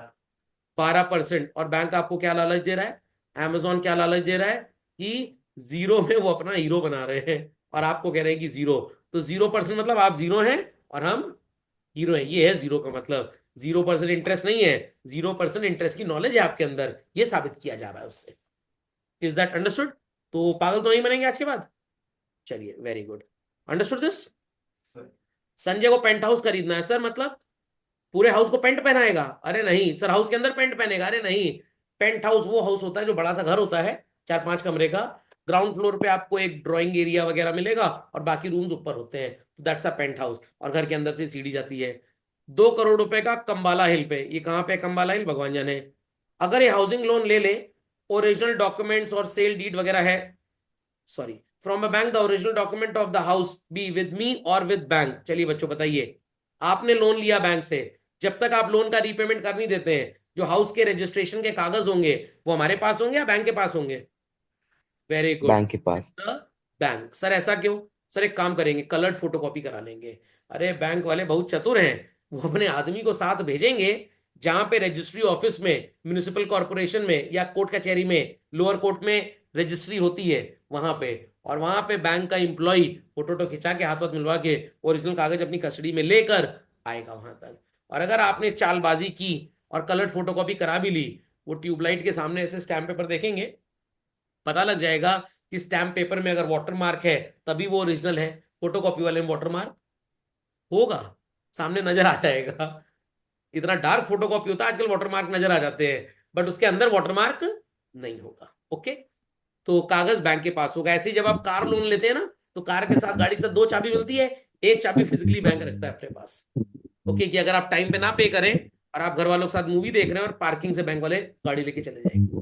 12%। और बैंक आपको क्या लालच दे रहा है? अमेजोन क्या लालच दे रहा है कि जीरो में वो अपना हीरो बना रहे हैं, और आपको कह रहे हैं कि जीरो। तो 0% मतलब आप जीरो हैं और हम हीरो हैं, ये है जीरो का मतलब। 0% इंटरेस्ट नहीं है, 0% इंटरेस्ट की नॉलेज है आपके अंदर, ये साबित किया जा रहा है उससे। Is that understood? तो पागल तो नहीं बनेंगे आज के बाद? चलिए, very good. Understood this? Sanjay को पेंट हाउस खरीदना है सर, मतलब पूरे हाउस को पेंट पहनाएगा? अरे नहीं सर, हाउस के अंदर पेंट पहनेगा? अरे नहीं, पेंट हाउस वो हाउस होता है जो बड़ा सा घर होता है 4-5 कमरे का, ग्राउंड फ्लोर पे आपको एक ड्राइंग एरिया वगैरह मिलेगा और बाकी रूम्स ऊपर होते हैं, तो दैट्स अ पेंट हाउस, और घर के अंदर से सीढ़ी जाती है। 2 करोड़ रुपए का कंबाला हिल पे, ये कहाँ पे है कंबाला हिल भगवान जाने। अगर ये हाउसिंग लोन ले ले, ओरिजिनल डॉक्यूमेंट्स और सेल डीड वगैरह है, sorry, from a bank the original document of the house be with me और विद बैंक। चलिए बच्चों बताइए, आपने लोन लिया बैंक से, जब तक आप लोन का रीपेमेंट कर नहीं देते हैं, जो हाउस के रजिस्ट्रेशन के कागज होंगे वो हमारे पास होंगे या बैंक के पास होंगे? वेरी गुड, बैंक के पास। The bank. सर ऐसा क्यों? सर एक काम करेंगे, कलर्ड फोटोकॉपी करा लेंगे। अरे बैंक वाले बहुत चतुर हैं, वो अपने आदमी को साथ भेजेंगे जहां पे रजिस्ट्री ऑफिस में, म्युनिसिपल कॉर्पोरेशन में या कोर्ट कचहरी में, लोअर कोर्ट में रजिस्ट्री होती है वहां पे, और वहां पे बैंक का एम्प्लॉय फोटो तो खिंचा के हाथ हाथ मिलवा के ओरिजिनल कागज अपनी कस्टडी में लेकर आएगा वहां तक। और अगर आपने चालबाजी की और कलर्ड फोटोकॉपी करा भी ली, वो ट्यूबलाइट के सामने ऐसे स्टैम्प पेपर देखेंगे, पता लग जाएगा कि स्टैम्प पेपर में अगर वाटर मार्क है तभी वो ओरिजिनल है, फोटोकॉपी वाले में वाटर मार्क होगा, सामने नजर आ जाएगा। इतना डार्क फोटोकॉपी होता है आजकल, वाटर मार्क नजर आ जाते हैं, बट उसके अंदर वाटर मार्क नहीं होगा। ओके, तो कागज बैंक के पास होगा। ऐसे ही जब आप कार लोन लेते हैं ना, तो कार के साथ गाड़ी के साथ 2 चाबी मिलती है, एक चाबी फिजिकली बैंक रखता है अपने पास। ओके, कि अगर आप टाइम पे ना पे करें और आप घर वालों के साथ मूवी देख रहे हैं और पार्किंग से बैंक वाले गाड़ी लेके चले जाएंगे।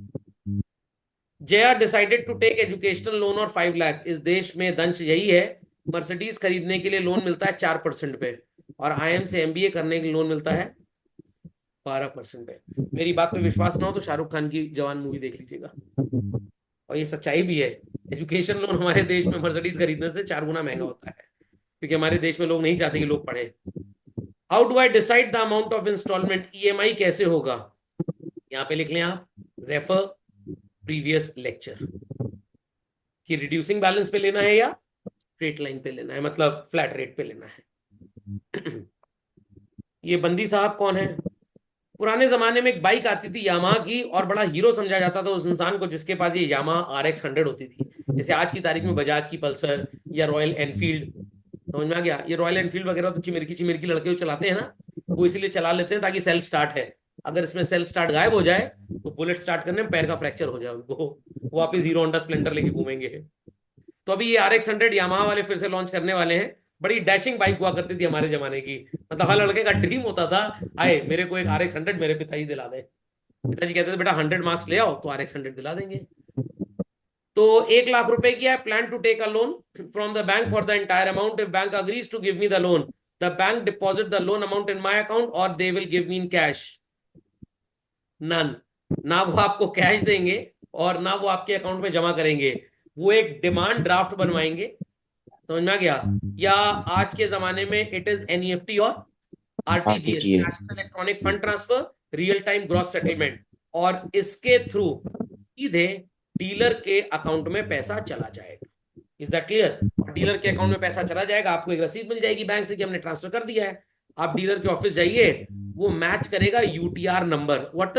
Jaya decided to take educational loan और 5 लाख। इस देश में दंश यही है, मर्सिडीज खरीदने के लिए लोन मिलता है 4% पे, और आईएम से एमबीए करने के लिए लोन मिलता है 12% पे। मेरी बात पे विश्वास ना हो तो शाहरुख खान की जवान मूवी देख लीजिएगा, और ये सच्चाई भी है। एजुकेशन लोन हमारे देश में मर्सिडीज खरीदने से 4 गुना महंगा होता है, क्योंकि हमारे देश में लोग नहीं चाहते कि लोग पढ़े। How do I decide the amount of instalment? EMI कैसे होगा? यहाँ पे लिख लें आप, रेफर प्रीवियस लेक्चर, कि रिड्यूसिंग बैलेंस पे लेना है या स्ट्रेट लाइन पे लेना है, मतलब फ्लैट रेट पे लेना है। ये बंदी साहब कौन है? पुराने जमाने में एक बाइक आती थी यामाहा की, और बड़ा हीरो समझा जाता था उस इंसान को जिसके पास ये यामाहा RX 100 होती थी। जैसे आज की तारीख में बजाज की पल्सर या रॉयल एनफील्ड, समझ में आ गया? ये रॉयल एनफील्ड वगैरह तो चिमिरकी चिमिरकी लड़के जो चलाते हैं ना, वो इसीलिए चला लेते हैं ताकि सेल्फ स्टार्ट है। अगर इसमें सेल्फ स्टार्ट गायब हो जाए तो बुलेट स्टार्ट करने में पैर का फ्रैक्चर हो जाए उनको, वो वापिस हीरो होंडा स्प्लेंडर लेके घूमेंगे। तो अभी ये RX 100 यामाहा वाले फिर से लॉन्च करने वाले हैं। बड़ी डैशिंग बाइक हुआ करती थी हमारे जमाने की, मतलब हर लड़के का ड्रीम होता था, आए मेरे को एक RX 100 मेरे पिताजी दिला दे। पिताजी कहते थे बेटा 100 मार्क्स ले आओ तो RX 100 दिला देंगे। तो 1 लाख रुपए की है, plan to take a loan from the bank for the entire amount. If bank agrees to give me the loan, the bank deposit the loan amount in my account और they will give me in cash. None. ना वो आपको cash देंगे और ना वो आपके account में जमा करेंगे। वो एक डिमांड ड्राफ्ट बनवाएंगे। समझ में आ गया? या आज के जमाने में इट इज एनईएफटी और RTGS, RTGS। National electronic fund transfer, real time gross settlement. और इसके थ्रू सीधे डीलर के अकाउंट में पैसा चला जाएगा। Is that clear? और डीलर के अकाउंट में पैसा चला जाएगा, आपको एक रसीद मिल जाएगी बैंक से कि हमने ट्रांसफर कर दिया है। आप डीलर के ऑफिस जाइए, वो मैच करेगा UTR number. What?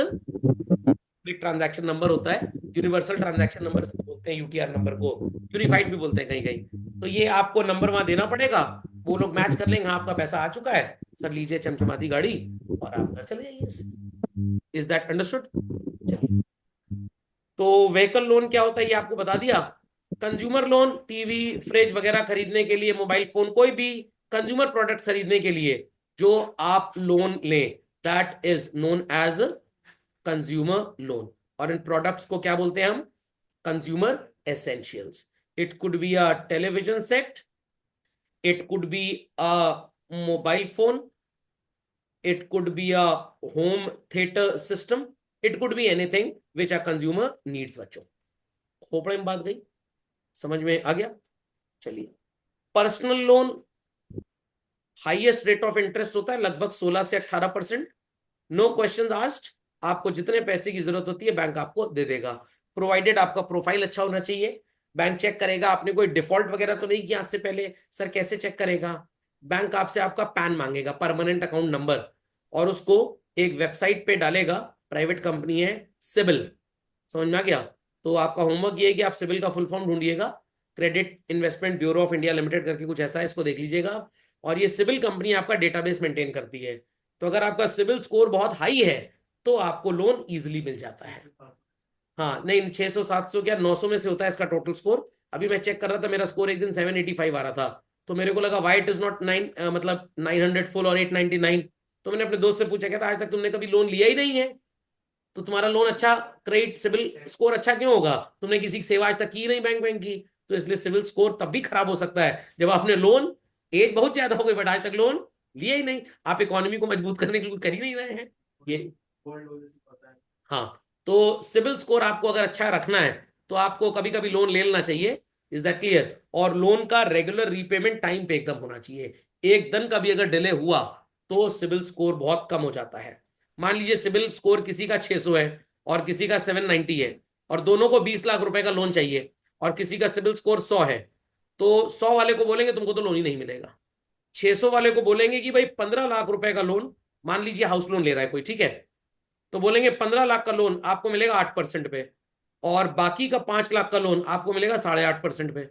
Transaction number होता है, यूनिवर्सल ट्रांजैक्शन नंबर बोलते हैं यूटीआर नंबर को, यूनिफाइड भी बोलते हैं कहीं कहीं। तो ये आपको नंबर वहां देना पड़ेगा, वो लोग मैच कर लेंगे, हाँ आपका पैसा आ चुका है, सर लीजिए चमचमाती गाड़ी, और आप घर चले जाइए इससे। Is that understood? चलिए, तो व्हीकल लोन क्या होता है ये आपको बता दिया। कंज्यूमर लोन, टीवी फ्रिज वगैरह खरीदने के लिए, मोबाइल फोन, कोई भी कंज्यूमर प्रोडक्ट खरीदने के लिए जो आप लोन लें, that is known as consumer loan. और इन प्रोडक्ट्स को क्या बोलते हैं हम? Consumer essentials. It could be a television set, it could be a mobile phone, it could be a home theater system, it could be anything which a consumer needs। बच्चों, खोपड़े में बात गई, समझ में आ गया? चलिए, personal loan highest rate of interest होता है लगभग 16 से 18%। नो क्वेश्चन आस्क्ड, आपको जितने पैसे की जरूरत होती है बैंक आपको दे देगा, प्रोवाइडेड आपका प्रोफाइल अच्छा होना चाहिए। बैंक चेक करेगा आपने कोई डिफॉल्ट वगैरह तो नहीं किया आज से पहले। सर कैसे चेक करेगा? बैंक आपसे आपका पैन मांगेगा, परमानेंट अकाउंट नंबर, और उसको एक वेबसाइट पे डालेगा, प्राइवेट कंपनी है सिबिल। समझ में आ गया? तो आपका होमवर्क ये है कि आप सिबिल का फुल फॉर्म ढूंढिएगा, credit investment bureau of India limited करके कुछ ऐसा है, इसको देख लीजिएगा। और ये सिबिल कंपनी आपका डेटाबेस मेंटेन करती है। तो अगर आपका सिबिल स्कोर बहुत हाई है तो आपको लोन इजीली मिल जाता है। हाँ नहीं, 600 700 क्या 900 में से होता है इसका टोटल स्कोर। अभी मैं चेक कर रहा था, मेरा स्कोर एक दिन 785 आ रहा था, तो मेरे को लगा why it is not 900 full और 899। तो मैंने अपने दोस्त से पूछा, कहता आज तक तुमने कभी लोन लिया ही नहीं है, तो तुम्हारा लोन अच्छा, क्रेडिट सिविल स्कोर अच्छा क्यों होगा? तुमने किसी की सेवा आज तक की नहीं बैंक बैंक की। तो इसलिए सिविल स्कोर तब भी खराब हो सकता है जब आपने लोन, एज बहुत ज्यादा हो गई बट आज तक लोन लिया ही नहीं, आप इकोनॉमी को मजबूत करने के लिए कुछ कर ही नहीं रहे हैं ये। हाँ, तो सिविल स्कोर आपको अगर अच्छा रखना है तो आपको कभी कभी लोन ले लेना चाहिए। Is that clear? और लोन का रेगुलर रीपेमेंट टाइम पे एकदम होना चाहिए। एक दिन का भी अगर डिले हुआ तो सिविल स्कोर बहुत कम हो जाता है। मान लीजिए सिविल स्कोर किसी का 600 है और किसी का 790 है, और दोनों को 20 लाख रुपए का लोन चाहिए, और किसी का सिविल स्कोर 100 है, तो 100 वाले को बोलेंगे तुमको तो लोन ही नहीं मिलेगा। 600 वाले को बोलेंगे कि भाई 15 लाख रुपए का लोन, मान लीजिए हाउस लोन ले रहा है कोई, ठीक है, तो बोलेंगे 15 लाख का लोन आपको मिलेगा 8% पे, और बाकी का 5 लाख का लोन आपको मिलेगा 8.5% पे।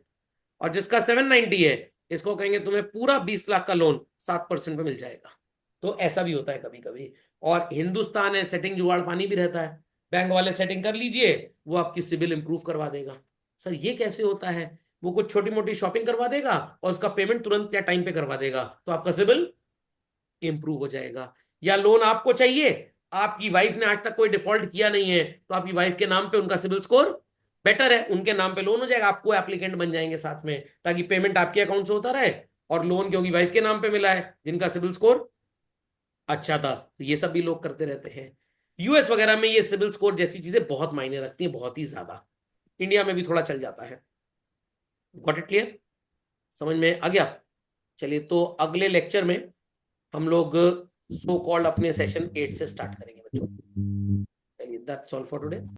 और जिसका 790 है, इसको कहेंगे तुम्हें पूरा 20 लाख का लोन 7% पे मिल जाएगा। तो ऐसा भी होता है कभी कभी। और हिंदुस्तान है, सेटिंग जुगाड़ पानी भी रहता है। बैंक वाले सेटिंग कर लीजिए, वो आपकी सिबिल इंप्रूव करवा देगा। सर ये कैसे होता है? वो कुछ छोटी मोटी शॉपिंग करवा देगा और उसका पेमेंट तुरंत या टाइम पे करवा देगा, तो आपका सिबिल इंप्रूव हो जाएगा। या लोन आपको चाहिए, आपकी वाइफ ने आज तक कोई डिफॉल्ट किया नहीं है, तो आपकी वाइफ के नाम पे उनका सिबिल स्कोर बेटर है, उनके नाम पे लोन हो जाएगा, आपको एप्लीकेंट बन जाएंगे साथ में, ताकि पेमेंट आपके अकाउंट से होता रहे, और लोन क्योंकि वाइफ के नाम पे मिला है जिनका सिबिल स्कोर अच्छा था। तो ये सब भी लोग करते रहते हैं। यूएस वगैरह में ये सिबिल स्कोर जैसी चीजें बहुत मायने रखती हैं, बहुत ही ज्यादा। इंडिया में भी थोड़ा चल जाता है। Got it clear? समझ में आ गया? चलिए, तो अगले लेक्चर में हम लोग सो कॉल्ड अपने सेशन 8 से स्टार्ट करेंगे बच्चों। चलिए, दैट्स ऑल फॉर टुडे।